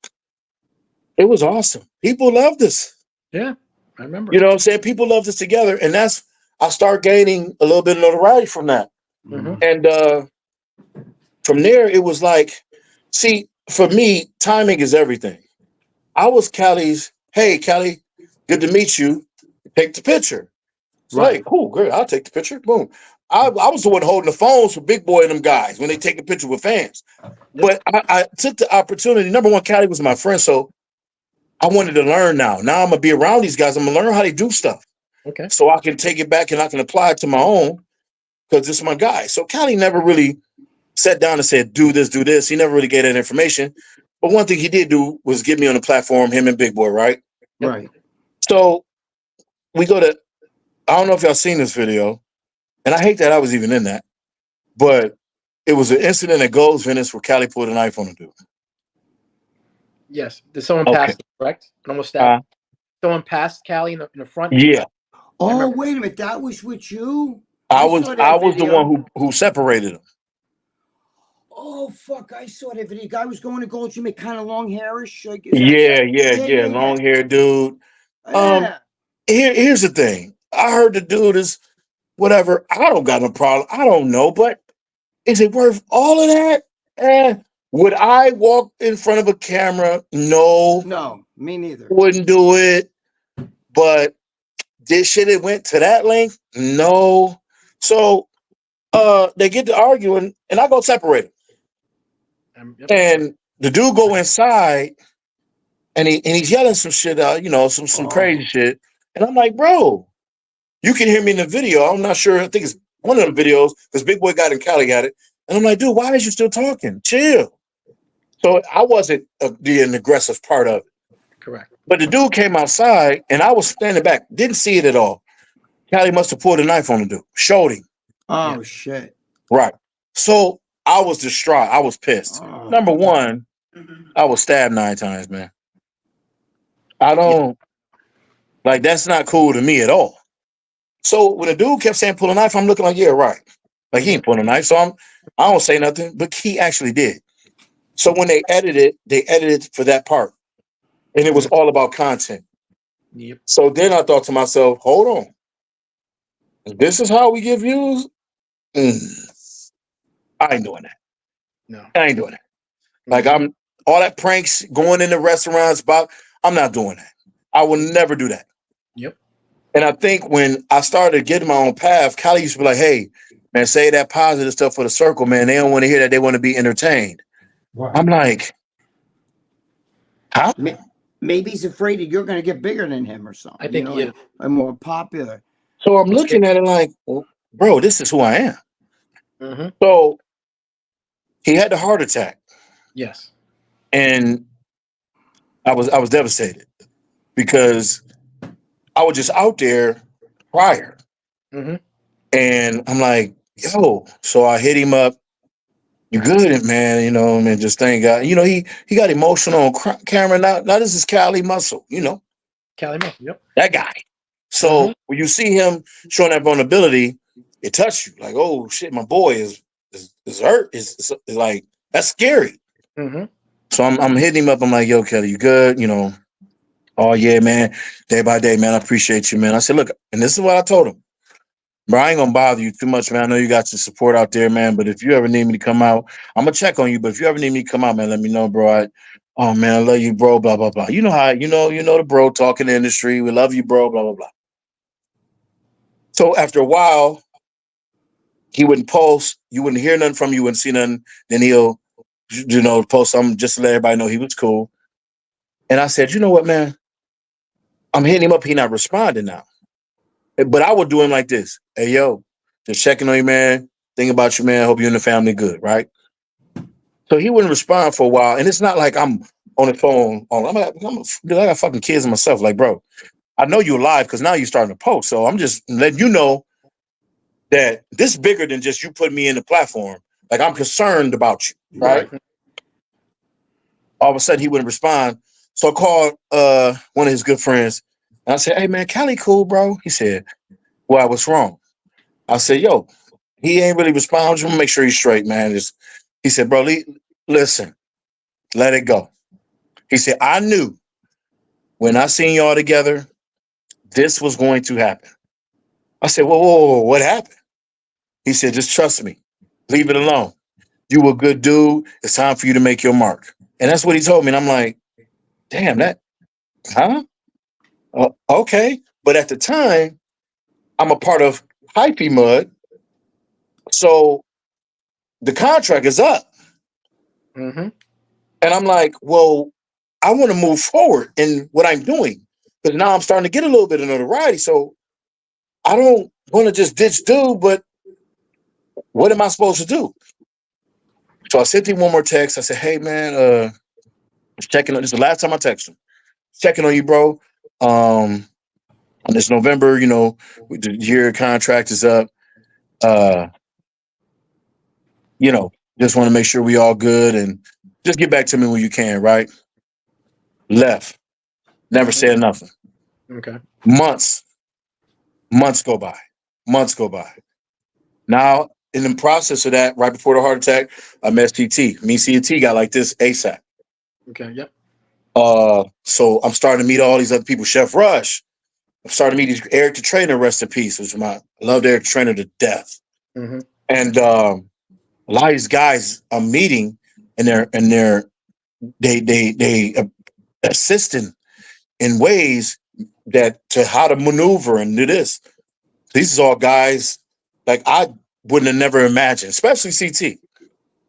it was awesome. People loved us. Yeah, I remember. You know what I'm saying? People loved us together. And I start gaining a little bit of notoriety from that. Mhm. And from there, it was like, see, for me, timing is everything. I was Cali's, "Hey, Cali, good to meet you. Take the picture." It's Right. like, "Cool, great. I'll take the picture." Boom. I was the one holding the phones for Big Boy and them guys when they take a picture with fans. But I took the opportunity. Number one, Cali was my friend, so I wanted to learn now. Now I'm gonna be around these guys. I'm gonna learn how they do stuff, Okay. so I can take it back and I can apply it to my own because this is my guy. So Cali never really sat down and said, "Do this, do this." He never really gave that information. But one thing he did do was get me on the platform, him and Big Boy, right? Right. So we go to, I don't know if y'all seen this video, and I hate that I was even in that, but it was an incident at Gold's Venice where Cali pulled a knife on a dude. Yes. Did someone Okay. pass? Correct. And almost stabbed. Someone passed Cali in the front. Yeah. Oh, wait a minute. That was with you? I was saw that the video. one who separated him. Oh, fuck. I saw that video. Guy was going to Gold Gym, kind of long hairish. Like, Yeah. Long hair dude. Yeah. Here's the thing. I heard the dude is whatever. I don't got no problem. I don't know, but is it worth all of that? Would I walk in front of a camera? No. No, me neither. Wouldn't do it. But this shit, it went to that length? No. So they get to arguing, and I go separate them. Yep. And the dude go inside, and he's yelling some shit out, some crazy shit. And I'm like, "Bro, you can hear me in the video." I'm not sure. I think it's one of them videos because Big Boy got it and Cali got it. And I'm like, "Dude, why is you still talking? Chill." So I wasn't an aggressive part of it. Correct. But the dude came outside, and I was standing back, didn't see it at all. Cali must have pulled a knife on the dude, showed him. Oh shit. Right. So I was distraught. I was pissed. Oh. Number one, I was stabbed 9 times, man. I don't like that's not cool to me at all. So when a dude kept saying pull a knife, I'm looking like, yeah, right. Like he ain't pulling a knife. So I don't say nothing, but he actually did. So when they edited for that part. And it was all about content. Yep. So then I thought to myself, hold on. This is how we get views? I ain't doing that. No. I ain't doing that. Like I'm all that pranks going into restaurants about, I'm not doing that. I will never do that. Yep. And I think when I started getting my own path, Cali used to be like, hey, man, say that positive stuff for the circle, man. They don't want to hear that. They want to be entertained. Right. I'm like, how? Maybe he's afraid that you're going to get bigger than him or something. I think, like, more popular. So I'm looking at it like, well, bro, this is who I am. Mm-hmm. So he had the heart attack. Yes. And I was devastated because I was just out there prior. Mm-hmm. And I'm like, yo, so I hit him up. You good, man? You know, man, just thank God. You know, he got emotional on camera. Now this is Cali Muscle, you know, Cali Muscle. Yep. that guy. So when you see him showing that vulnerability, it touched you. Like, oh shit, my boy is hurt. Is like that's scary. Mm-hmm. So I'm hitting him up. I'm like, yo, Kelly, you good? You know, oh yeah, man. Day by day, man. I appreciate you, man. I said, look, and this is what I told him. Bro, I ain't gonna bother you too much, man. I know you got your support out there, man. But if you ever need me to come out, I'm gonna check on you. But if you ever need me to come out, man, let me know, bro. Oh man, I love you, bro. Blah blah blah. You know how you know the bro talk in the industry. We love you, bro. Blah blah blah. So after a while, he wouldn't post. You wouldn't hear nothing from you. Wouldn't see nothing. Then he'll, post something just to let everybody know he was cool. And I said, you know what, man? I'm hitting him up. He not responding now. But I would do him like this. Hey, yo, just checking on you, man. Think about you, man. Hope you and the family good, right? So he wouldn't respond for a while. And it's not like I'm on the phone. Dude, I got fucking kids myself. Like, bro, I know you're alive because now you're starting to post. So I'm just letting you know that this is bigger than just you putting me in the platform. Like, I'm concerned about you, right? All of a sudden, he wouldn't respond. So I called one of his good friends. And I said, hey, man, Cali cool, bro. He said, well, what's wrong? I said, yo, he ain't really responding. I'm just gonna make sure he's straight, man. He said, bro, listen, let it go. He said, I knew when I seen y'all together, this was going to happen. I said, whoa, what happened? He said, just trust me. Leave it alone. You a good dude. It's time for you to make your mark. And that's what he told me. And I'm like, damn, huh? Okay. But at the time, I'm a part of Hypey Mud. So the contract is up. Mm-hmm. And I'm like, well, I want to move forward in what I'm doing. Because now I'm starting to get a little bit of notoriety. So I don't want to just ditch dude, but what am I supposed to do? So I sent him one more text. I said, hey man, just checking on this is the last time I text him. Checking on you, bro. On this November, the year contract is up. Uh, just want to make sure we all good and just get back to me when you can, right? Left. Never said nothing. Okay. Months go by. Months go by. Now, in the process of that, right before the heart attack, I met CT. Me and CT got like this ASAP. Okay. Yep. So I'm starting to meet all these other people. Chef Rush. I'm starting to meet Eric the Trainer, rest in peace, which I loved Eric the Trainer to death. Mm-hmm. And a lot of these guys I'm meeting, and they assisting in ways that to how to maneuver and do this. These is all guys like I wouldn't have never imagined, especially CT.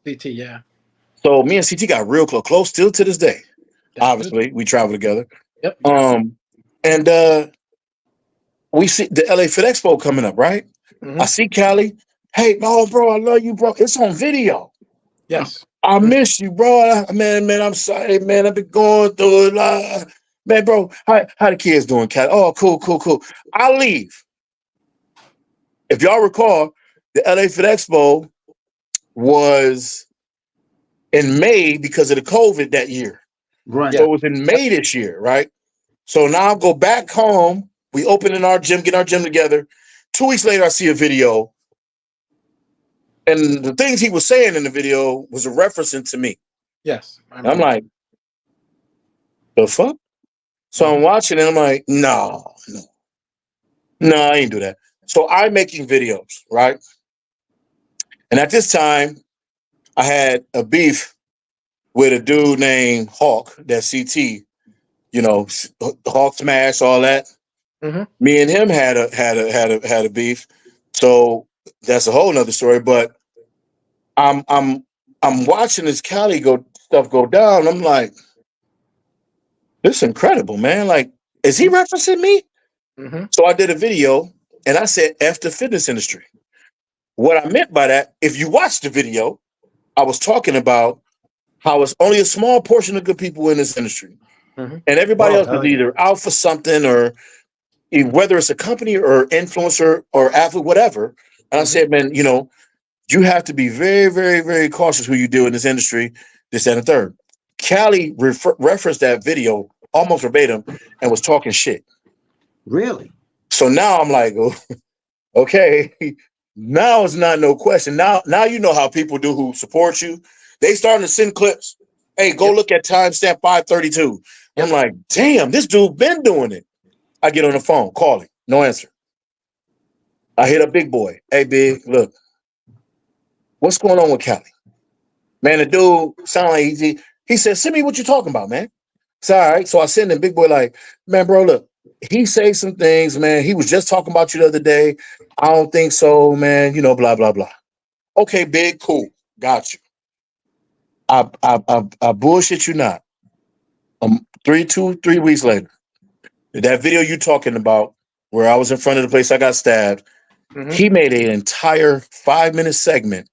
CT, yeah. So me and CT got real close still to this day. That's Obviously, we travel together. Yep. And we see the LA Fit Expo coming up, right? Mm-hmm. I see Cali. Hey, oh, bro, I love you, bro. It's on video. Yes. I miss you, bro. Man, I'm sorry, man. I've been going through it. Man, bro, how the kids doing, Cali? Oh, cool. I'll leave. If y'all recall, the LA Fit Expo was in May because of the COVID that year. Right. So it was in May this year, right? So now I go back home. We open in our gym, get our gym together. 2 weeks later, I see a video. And the things he was saying in the video was a referencing to me. Yes. And I'm like, the fuck? So I'm watching and I'm like, no, I ain't do that. So I'm making videos, right? And at this time, I had a beef with a dude named Hawk, that CT, you know, Hawk Smash, all that. Me and him had a beef. So that's a whole nother story. But I'm watching this Cali stuff go down. I'm like, this is incredible, man. Like, is he referencing me? So I did a video and I said, F the fitness industry. What I meant by that, if you watch the video, I was talking about how it's only a small portion of good people in this industry. And everybody else is either out for something or whether it's a company or influencer or athlete, whatever. And I said, man, you know, you have to be very, very, very cautious who you do in this industry, this, and the third. Cali referenced that video almost verbatim and was talking shit. Really? So now I'm like, oh, okay, now it's not no question. Now you know how people do who support you. They starting to send clips. Hey, go look at timestamp 532. I'm like, damn, this dude been doing it. I get on the phone, calling, no answer. I hit a big boy. Hey, big, look, what's going on with Cali? Man, the dude sound like he said, send me what you talking about, man. It's all right. So I send him big boy like, man, bro, look, he say some things, man. He was just talking about you the other day. I don't think so, man. You know, blah, blah, blah. Okay, big, cool. Got you. I bullshit you not. 3 weeks later, that video you talking about where I was in front of the place I got stabbed, he made an entire 5-minute segment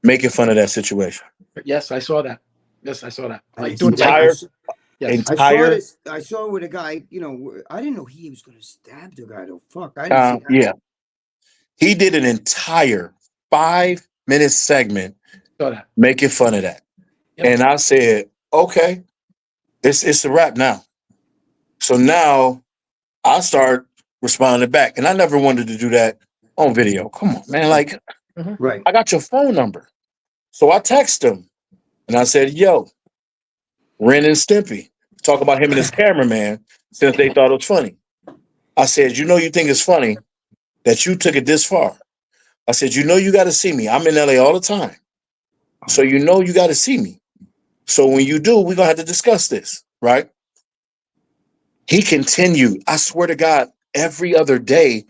making fun of that situation. Yes, I saw that. Yes, I saw that. Like doing entire. I saw it with a guy, you know, I didn't know he was going to stab the guy, though. Fuck, I didn't see that. Yeah. He did an entire 5-minute segment making fun of that. Yep. And I said, okay, it's a wrap now. So now I start responding back. And I never wanted to do that on video. Come on, man. Like, right. I got your phone number. So I text him and I said, yo, Ren and Stimpy, talk about him and his cameraman since they thought it was funny. I said, you know, you think it's funny that you took it this far. I said, you know, you got to see me. I'm in LA all the time. So you know you got to see me. So when you do, we're going to have to discuss this, right? He continued. I swear to God, every other day,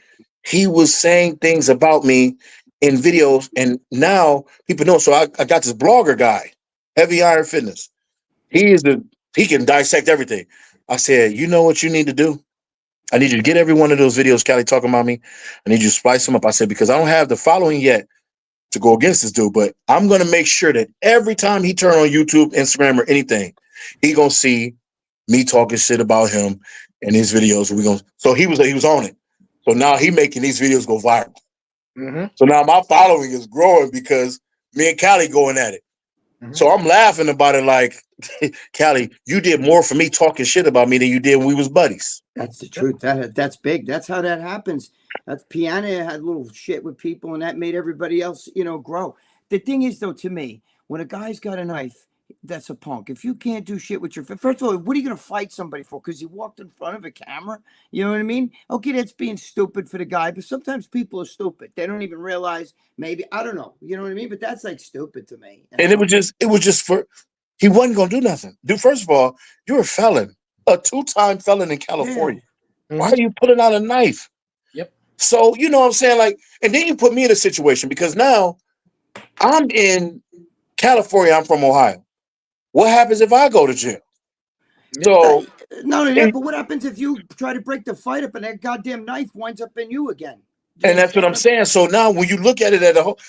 he was saying things about me in videos. And now people know. So I got this blogger guy, Heavy Iron Fitness. He can dissect everything. I said, you know what you need to do? I need you to get every one of those videos, Cali, talking about me. I need you to spice them up. I said, because I don't have the following yet to go against this dude, but I'm going to make sure that every time he turn on YouTube, Instagram, or anything, he going to see me talking shit about him and his videos. So he was on it. So now he making these videos go viral. So now my following is growing because me and Cali going at it. So I'm laughing about it like, Cali, you did more for me talking shit about me than you did when we was buddies. That's the truth. That's big. That's how that happens. That's Piana had little shit with people, and that made everybody else, you know, grow. The thing is, though, to me, when a guy's got a knife, that's a punk. If you can't do shit with your first of all, what are you gonna fight somebody for? Because he walked in front of a camera. You know what I mean? Okay, that's being stupid for the guy, but sometimes people are stupid. They don't even realize. Maybe I don't know. You know what I mean? But that's like stupid to me. And it was just for he wasn't gonna do nothing. Dude, first of all, you're a felon, a 2-time felon in California. Why are you pulling out a knife? Yep. So you know what I'm saying? Like, and then you put me in a situation because now I'm in California. I'm from Ohio. What happens if I go to jail? So not only that, but what happens if you try to break the fight up and that goddamn knife winds up in you again? And that's what I'm saying. So now when you look at it at a whole,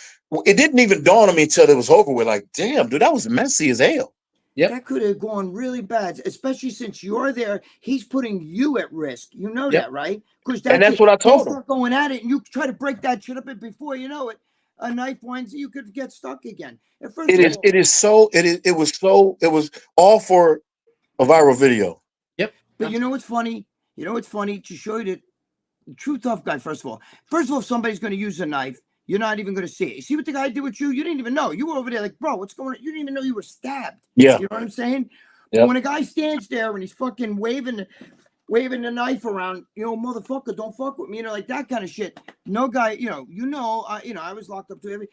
it didn't even dawn on me until it was over with. Like, damn, dude, that was messy as hell. Yep. that could have gone really bad, especially since you're there. He's putting you at risk. You know Yep. that, right? Because And that's what I told him. Start going at it, and you try to break that shit up, and before you know it, a knife winds, you could get stuck again. And first of all, It was all for a viral video. Yep. but you know what's funny? You know what's funny? To show you that true tough guy, first of all, if somebody's going to use a knife, you're not even going to see it. You see what the guy did with you? You didn't even know. You were over there like, bro, what's going on? You didn't even know you were stabbed. Yeah. You know what I'm saying? Yep. But when a guy stands there and he's fucking waving the knife around, motherfucker, don't fuck with me, like that kind of shit. No guy, I was locked up to every,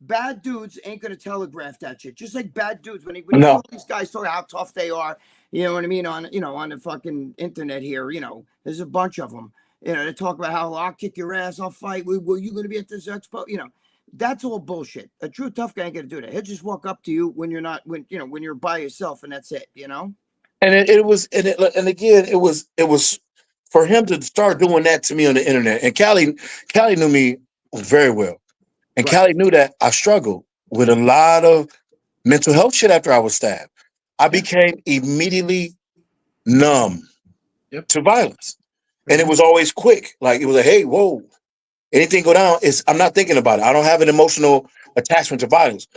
bad dudes ain't going to telegraph that shit. Just like bad dudes, when you see all these guys talk how tough they are, you know what I mean? On the fucking internet here, there's a bunch of them. They talk about how I'll kick your ass, I'll fight. Were you going to be at this expo? That's all bullshit. A true tough guy ain't going to do that. He'll just walk up to you when you're not, when you're by yourself, and that's it. And it was for him to start doing that to me on the internet. And Cali knew me very well, and Cali knew that I struggled with a lot of mental health shit after I was stabbed. I became immediately numb to violence. And it was always quick. Like, it was like, hey, whoa, anything go down, I'm not thinking about it. I don't have an emotional attachment to violence.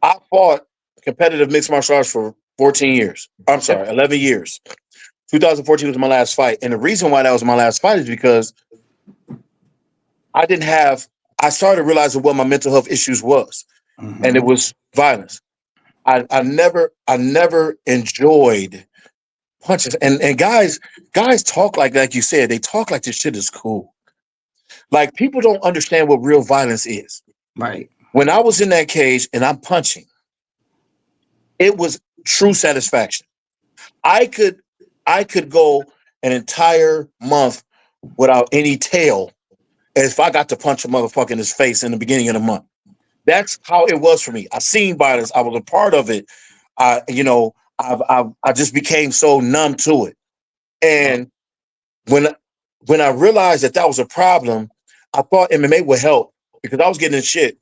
I fought competitive mixed martial arts for 14 years. I'm sorry, 11 years. 2014 was my last fight. And the reason why that was my last fight is because I started realizing what my mental health issues was. Mm-hmm. And it was violence. I never enjoyed punches. And guys talk like you said, they talk like this shit is cool. Like, people don't understand what real violence is. Right. When I was in that cage and I'm punching, it was true satisfaction. I could go an entire month without any tail if I got to punch a motherfucker in his face in the beginning of the month. That's how it was for me. I seen violence. I was a part of it. I just became so numb to it. And when I realized that was a problem, I thought MMA would help, because I was getting in shit.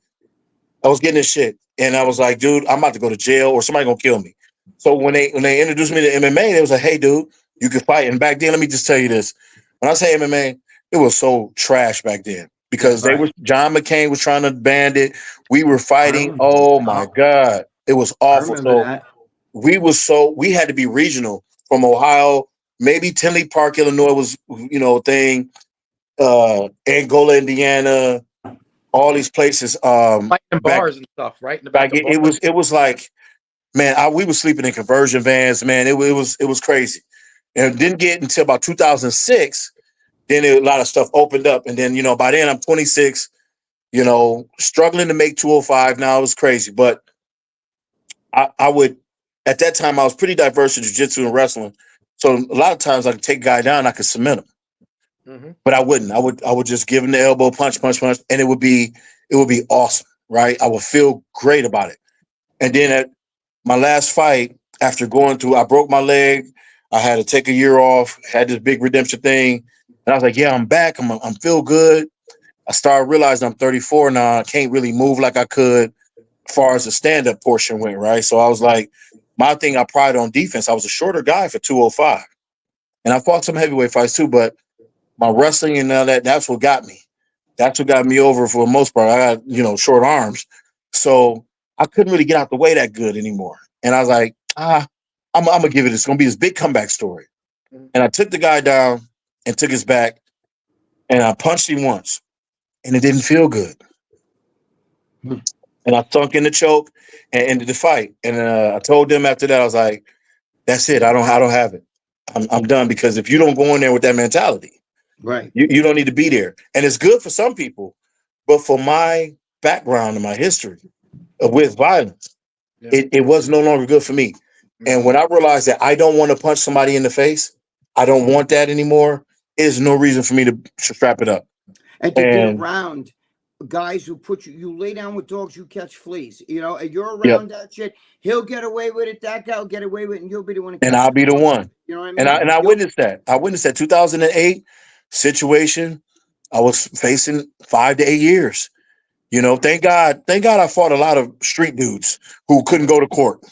And I was like, dude, I'm about to go to jail or somebody gonna kill me. So when they introduced me to MMA, they was like, hey, dude, you can fight. And back then, let me just tell you this. When I say MMA, it was so trash back then, because John McCain was trying to ban it. We were fighting. Oh my God. It was awful. So we had to be regional from Ohio. Maybe Tinley Park, Illinois was, thing. Angola, Indiana, all these places. Like in bars and stuff, right? In the back of bars. It was like, man, we were sleeping in conversion vans, man. It was crazy. And it didn't get until about 2006, then a lot of stuff opened up. And then, by then I'm 26, struggling to make 205. Now it was crazy. But I would, at that time, I was pretty diverse in jiu-jitsu and wrestling. So a lot of times I could take a guy down, I could cement him. Mm-hmm. But I wouldn't. I would just give him the elbow, punch, and it would be awesome, right? I would feel great about it. And then at my last fight, after going through, I broke my leg. I had to take a year off. Had this big redemption thing, and I was like, "Yeah, I'm back. I'm feel good." I started realizing I'm 34 now. I can't really move like I could, as far as the stand-up portion went, right? So I was like, my thing, I pride on defense. I was a shorter guy for 205, and I fought some heavyweight fights too, but my wrestling and all that's what got me. That's what got me over for the most part. I got, short arms. So I couldn't really get out the way that good anymore. And I was like, I'm going to give it, it's going to be this big comeback story. And I took the guy down and took his back, and I punched him once, and it didn't feel good. And I sunk in the choke and ended the fight. And I told them after that, I was like, that's it. I don't have it. I'm done, because if you don't go in there with that mentality, right, you don't need to be there. And it's good for some people, but for my background and my history with violence, it was no longer good for me. And when I realized that I don't want to punch somebody in the face, I don't want that anymore, there's no reason for me to strap it up. And to be around guys who put you lay down with dogs, you catch fleas. You're around that shit. He'll get away with it. That guy will get away with it, and you'll be the one. And I'll be the one. You know what I mean? And I witnessed that. I witnessed that 2008 situation. I was facing 5 to 8 years. Thank God I fought a lot of street dudes who couldn't go to court.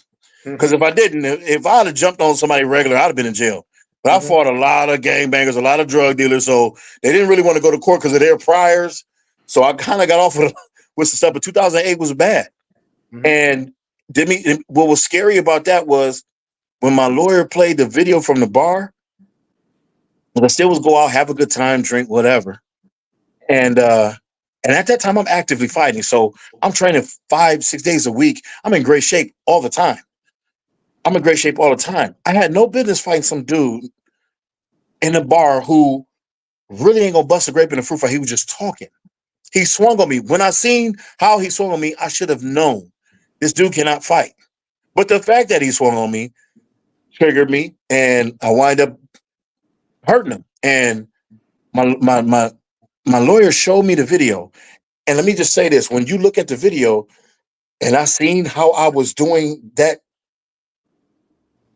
Because if I didn't, if I'd have jumped on somebody regular, I'd have been in jail. But I fought a lot of gangbangers, a lot of drug dealers, so they didn't really want to go to court because of their priors. So I kind of got off with some stuff. But 2008 was bad. And what was scary about that was when my lawyer played the video from the bar, I still was go out, have a good time, drink, whatever. And at that time, I'm actively fighting. So I'm training 5-6 days a week. I'm in great shape all the time. I'm in great shape all the time. I had no business fighting some dude in a bar who really ain't gonna bust a grape in a fruit fight. He was just talking. He swung on me. When I seen how he swung on me, I should have known this dude cannot fight. But the fact that he swung on me triggered me, and I wind up hurting him. And my lawyer showed me the video. And let me just say this: when you look at the video, and I seen how I was doing that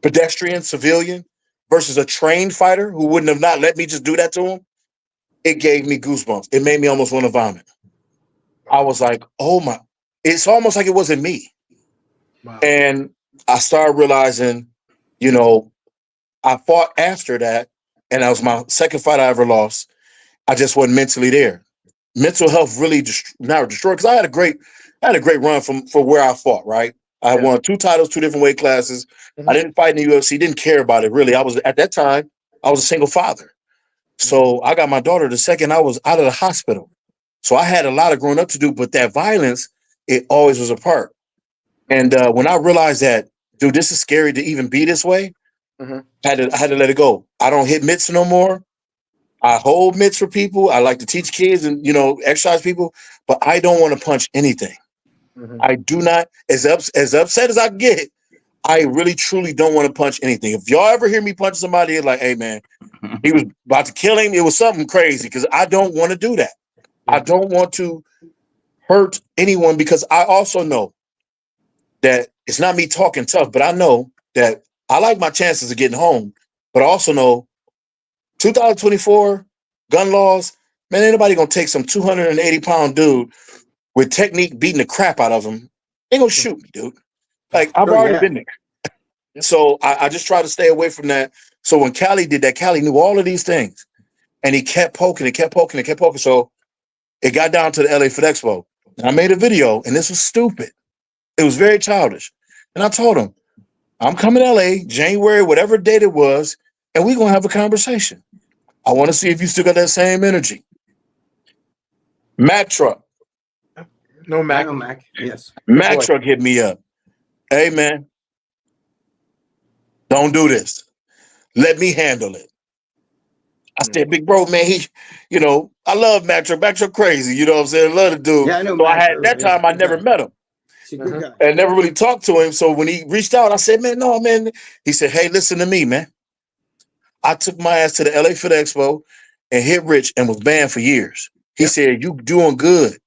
pedestrian civilian versus a trained fighter who wouldn't have not let me just do that to him, it gave me goosebumps. It made me almost want to vomit. I was like, oh my, it's almost like it wasn't me. Wow. And I started realizing, you know, I fought after that, and that was my second fight I ever lost. I just wasn't mentally there. Mental health really now destroyed, because I had a great run for where I fought, right? I won 2 titles, 2 different weight classes. I didn't fight in the UFC, didn't care about it really. At that time, I was a single father. So I got my daughter the second I was out of the hospital. So I had a lot of growing up to do, but that violence, it always was a part. And when I realized that, dude, this is scary to even be this way, I had to let it go. I don't hit mitts no more. I hold mitts for people. I like to teach kids and, exercise people, but I don't want to punch anything. I do not, as upset as I get, I really truly don't want to punch anything. If y'all ever hear me punch somebody, it's like, hey man, he was about to kill him. It was something crazy, because I don't want to do that. I don't want to hurt anyone, because I also know that it's not me talking tough, but I know that I like my chances of getting home. But I also know 2024 gun laws, man, ain't nobody gonna take some 280-pound dude with technique beating the crap out of him. They gonna shoot me, dude. Like, I've already been there. So I just try to stay away from that. So when Cali did that, Cali knew all of these things, and he kept poking and kept poking and kept poking. So it got down to the LA Fit Expo, and I made a video, and this was stupid. It was very childish. And I told him, I'm coming to LA, January, whatever date it was, and we're gonna have a conversation. I want to see if you still got that same energy. Mac Truck. No Mac. I know Mac. Yes. Mac Truck hit me up. Hey man, don't do this. Let me handle it. I said, big bro, man, I love Mac Truck. Mac Truck crazy, you know what I'm saying? I love the dude. Yeah, I know So Mac. at that time, I never met him. He's a good guy. And never really talked to him. So when he reached out, I said, man, no, man. He said, hey, listen to me, man. I took my ass to the LA Fit Expo and hit Rich and was banned for years. He said, you doing good.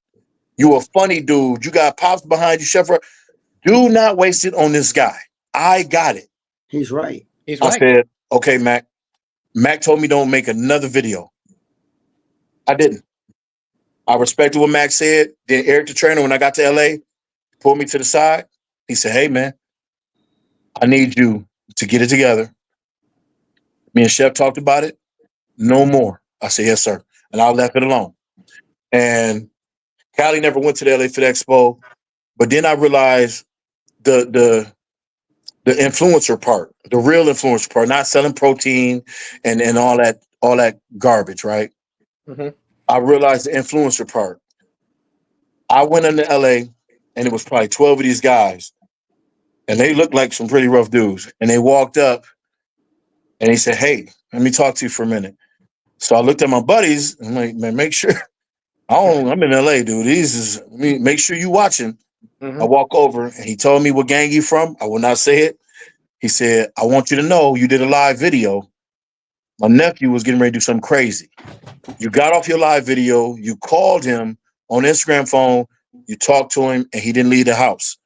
You a funny dude. You got pops behind you, Chef. Do not waste it on this guy. I got it. He's right. I said, okay, Mac. Mac told me don't make another video. I didn't. I respected what Mac said. Then Eric the trainer, when I got to LA, pulled me to the side. He said, hey, man, I need you to get it together. Me and Chef talked about it. No more. I said, yes, sir. And I left it alone. And Cali never went to the LA Fit Expo. But then I realized the influencer part, the real influencer part, not selling protein and all that garbage, right? I realized the influencer part. I went into LA, and it was probably 12 of these guys, and they looked like some pretty rough dudes. And they walked up, and he said, hey, let me talk to you for a minute. So I looked at my buddies, and I'm like, man, make sure. I'm in LA, dude. Make sure you watching. I walk over, and he told me what gang you from. I will not say it. He said, I want you to know you did a live video. My nephew was getting ready to do something crazy. You got off your live video. You called him on Instagram phone. You talked to him, and he didn't leave the house.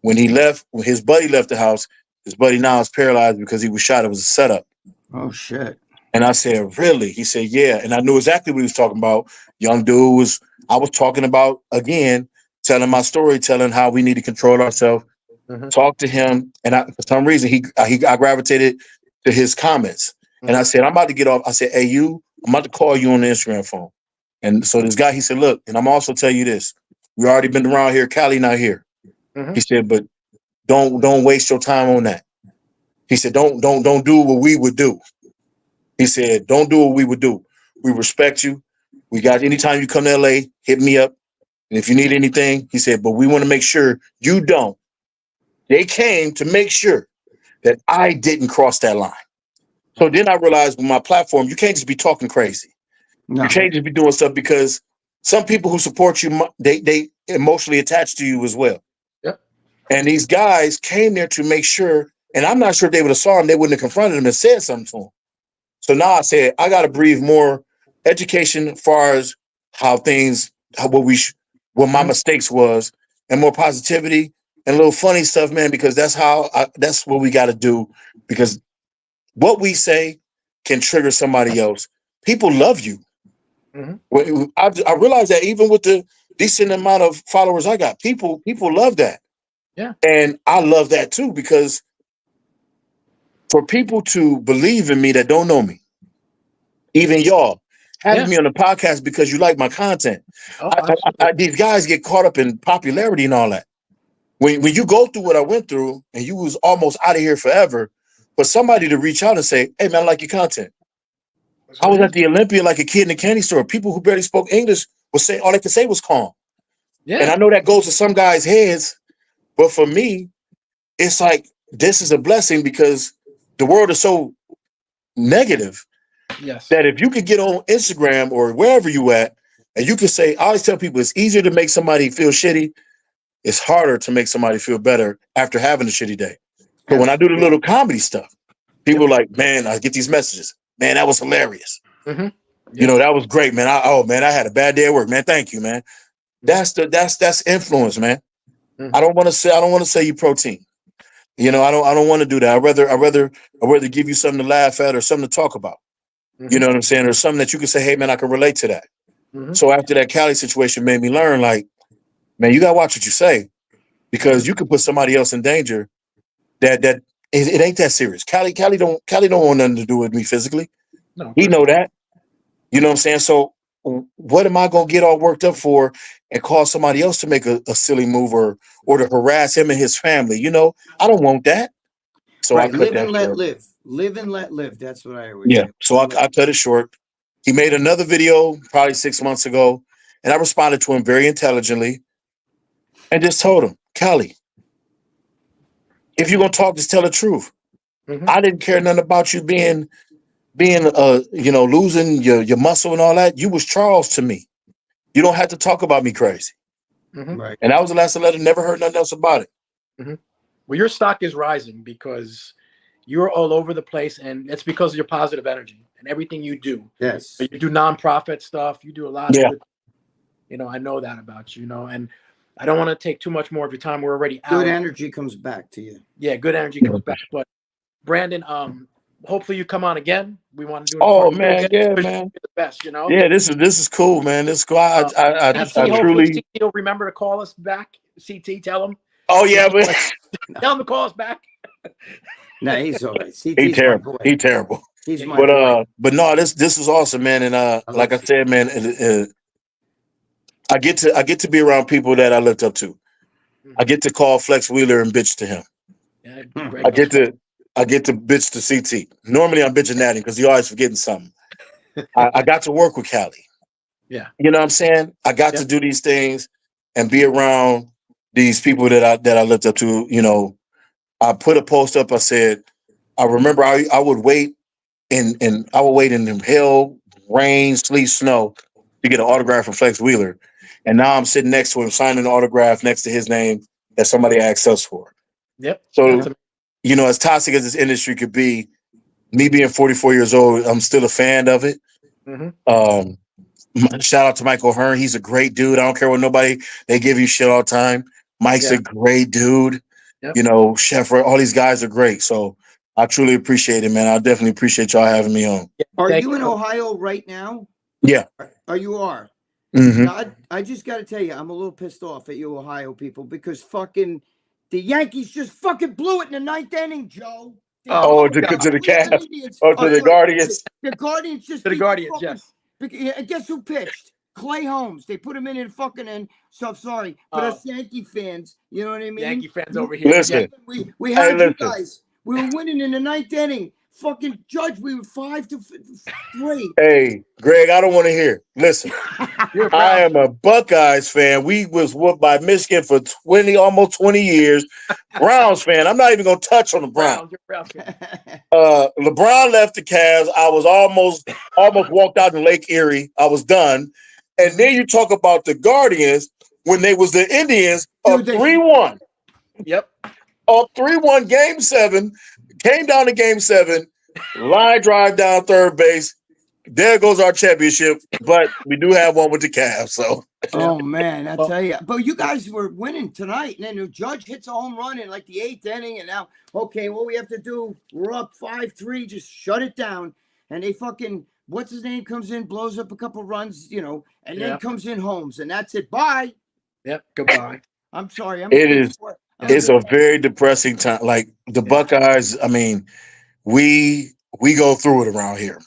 When his buddy left the house, his buddy now is paralyzed because he was shot. It was a setup. Oh, shit. And I said, really? He said, yeah. And I knew exactly what he was talking about. Young dude I was talking about, again, telling my story, telling how we need to control ourselves. talked to him, and for some reason I gravitated to his comments. And I said, I'm about to get off. I said, hey, I'm about to call you on the Instagram phone. And so this guy, he said, look, and I'm also tell you this. We already been around here. Cali not here. He said, but don't waste your time on that. He said, don't do what we would do. He said, don't do what we would do. We respect you. We got anytime you come to LA, hit me up. And if you need anything, he said, but we want to make sure you don't. They came to make sure that I didn't cross that line. So then I realized with my platform, you can't just be talking crazy. No. You can't just be doing stuff because some people who support you, they emotionally attach to you as well. Yep. And these guys came there to make sure, and I'm not sure if they would have saw him, they wouldn't have confronted him and said something to him. So now I said, I got to breathe more education as far as what my mistakes was, and more positivity and a little funny stuff, man, because that's what we got to do, because what we say can trigger somebody else. People love you. I realize that even with the decent amount of followers I got, people love that. Yeah. And I love that too, because for people to believe in me that don't know me, even y'all having me on the podcast because you like my content. These guys get caught up in popularity and all that. When you go through what I went through and you was almost out of here forever, for somebody to reach out and say, hey man, I like your content. I was at the Olympia like a kid in the candy store. People who barely spoke English would say all they could say was calm. Yeah. And I know that goes to some guys' heads, but for me, it's like this is a blessing because the world is so negative. Yes. That if you could get on Instagram or wherever you at, and you can say, I always tell people it's easier to make somebody feel shitty. It's harder to make somebody feel better after having a shitty day. But when I do the little comedy stuff, people are like, man, I get these messages. Man, that was hilarious. You know, that was great, man. I had a bad day at work, man. Thank you, man. That's influence, man. I don't want to say you protein. You know, I don't want to do that. I'd rather give you something to laugh at or something to talk about. You know what I'm saying? Or something that you can say, hey man, I can relate to that. So after that Cali situation made me learn, like, man, you gotta watch what you say, because you could put somebody else in danger. That it ain't that serious. Cali don't want nothing to do with me physically. No, he know that. You know what I'm saying? So what am I gonna get all worked up for and cause somebody else to make a silly move or to harass him and his family? You know, I don't want that. So I cut live that and let short. live. Live and let live. That's what I always say. So I cut it short. He made another video probably 6 months ago, and I responded to him very intelligently and just told him, Cali, if you're gonna talk, just tell the truth. I didn't care nothing about you being losing your muscle and all that. You was Charles to me. You don't have to talk about me crazy. Right. And that was the last letter. Never heard nothing else about it. Well, your stock is rising because you're all over the place, and it's because of your positive energy and everything you do. Yes. You do nonprofit stuff. You do a lot of good, I know that about you, and I don't want to take too much more of your time. We're already out. Good energy comes back to you. Yeah, good energy comes back. But Brandon, hopefully you come on again. We want to do man, man. The best, Yeah, this is cool, man. This is cool. I truly CT remember to call us back. CT, tell him. Oh yeah, but tell him to call us back. No, he's all right. He's terrible. He's terrible. He's my boy. But no, this is awesome, man. And like I said, man, I get to be around people that I looked up to. I get to call Flex Wheeler and bitch to him. Yeah, I get to bitch to CT. Normally I'm bitching at him because he always forgetting something. I got to work with Cali. Yeah. You know what I'm saying? I got to do these things and be around these people that I looked up to. You know, I put a post up. I said, I remember I would wait in hell, rain, sleet, snow to get an autograph from Flex Wheeler. And now I'm sitting next to him, signing an autograph next to his name that somebody asked us for. Yep. So, as toxic as this industry could be, me being 44 years old, I'm still a fan of it. Shout out to Michael Hearn. He's a great dude. I don't care what they give you shit all the time. Mike's a great dude. Yep. Chef, all these guys are great. So I truly appreciate it, man. I definitely appreciate y'all having me on. Are you in Ohio right now? Yeah. You are? Mm-hmm. Now, I just got to tell you, I'm a little pissed off at you Ohio people because fucking The Yankees just fucking blew it in the ninth inning, Joe. Oh, to the Cavs. Oh, to the Guardians. The Guardians just To the beat Guardians, fucking, yes. and guess who pitched? Clay Holmes. They put him in fucking end. So I'm sorry, but us Yankee fans, you know what I mean? Yankee fans over here. Listen, we had you guys. We were winning in the ninth inning. Fucking Judge, we were 5-3. Hey, Greg, I don't want to hear. Listen, I am a Buckeyes fan. We was whooped by Michigan for almost 20 years. Browns fan. I'm not even gonna touch on the Browns. LeBron left the Cavs. I was almost walked out in Lake Erie. I was done. And then you talk about the Guardians when they was the Indians up 3-1. Yep. Up 3-1, game 7. Came down to game 7. Line drive down third base. There goes our championship. But we do have one with the Cavs. So. Oh man, I tell you. But you guys were winning tonight, and then the Judge hits a home run in like the 8th inning, and now what we have to do? We're up 5-3. Just shut it down. And they fucking what's his name comes in, blows up a couple runs, and then comes in Holmes, and that's it. Bye. Yep. Goodbye. I'm sorry. It's a very depressing time. Like the Buckeyes, I mean, we go through it around here, man.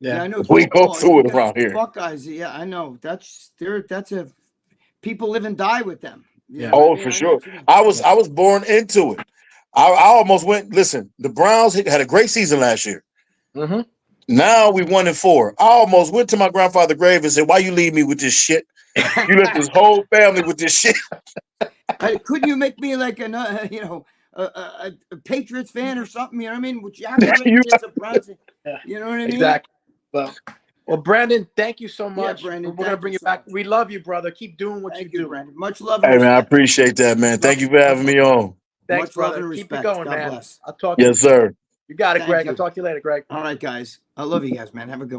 Yeah, I know. We go through it around here. Buckeyes, yeah, I know. That's a people live and die with them. Yeah. Oh, for sure. I was born into it. I almost went. Listen, the Browns had a great season last year. Mm-hmm. Now we 1-4. I almost went to my grandfather's grave and said, "Why you leave me with this shit? You left this whole family with this shit." Couldn't you make me like a Patriots fan or something? You know what I mean? Which you have to you know what I mean? Exactly. Well, Brandon, thank you so much. Yeah, Brandon, we're gonna bring you back. We love you, brother. Keep doing what you do. Brandon. Much love. Hey, man, I appreciate that, man. Thank you for having me on. Thanks, much brother. love and Keep respect. it going, God man. bless. I'll talk to you. Yes, sir. You got it, Thank Greg. you. I'll talk to you later, Greg. All right, guys. I love you guys, man. Have a good one.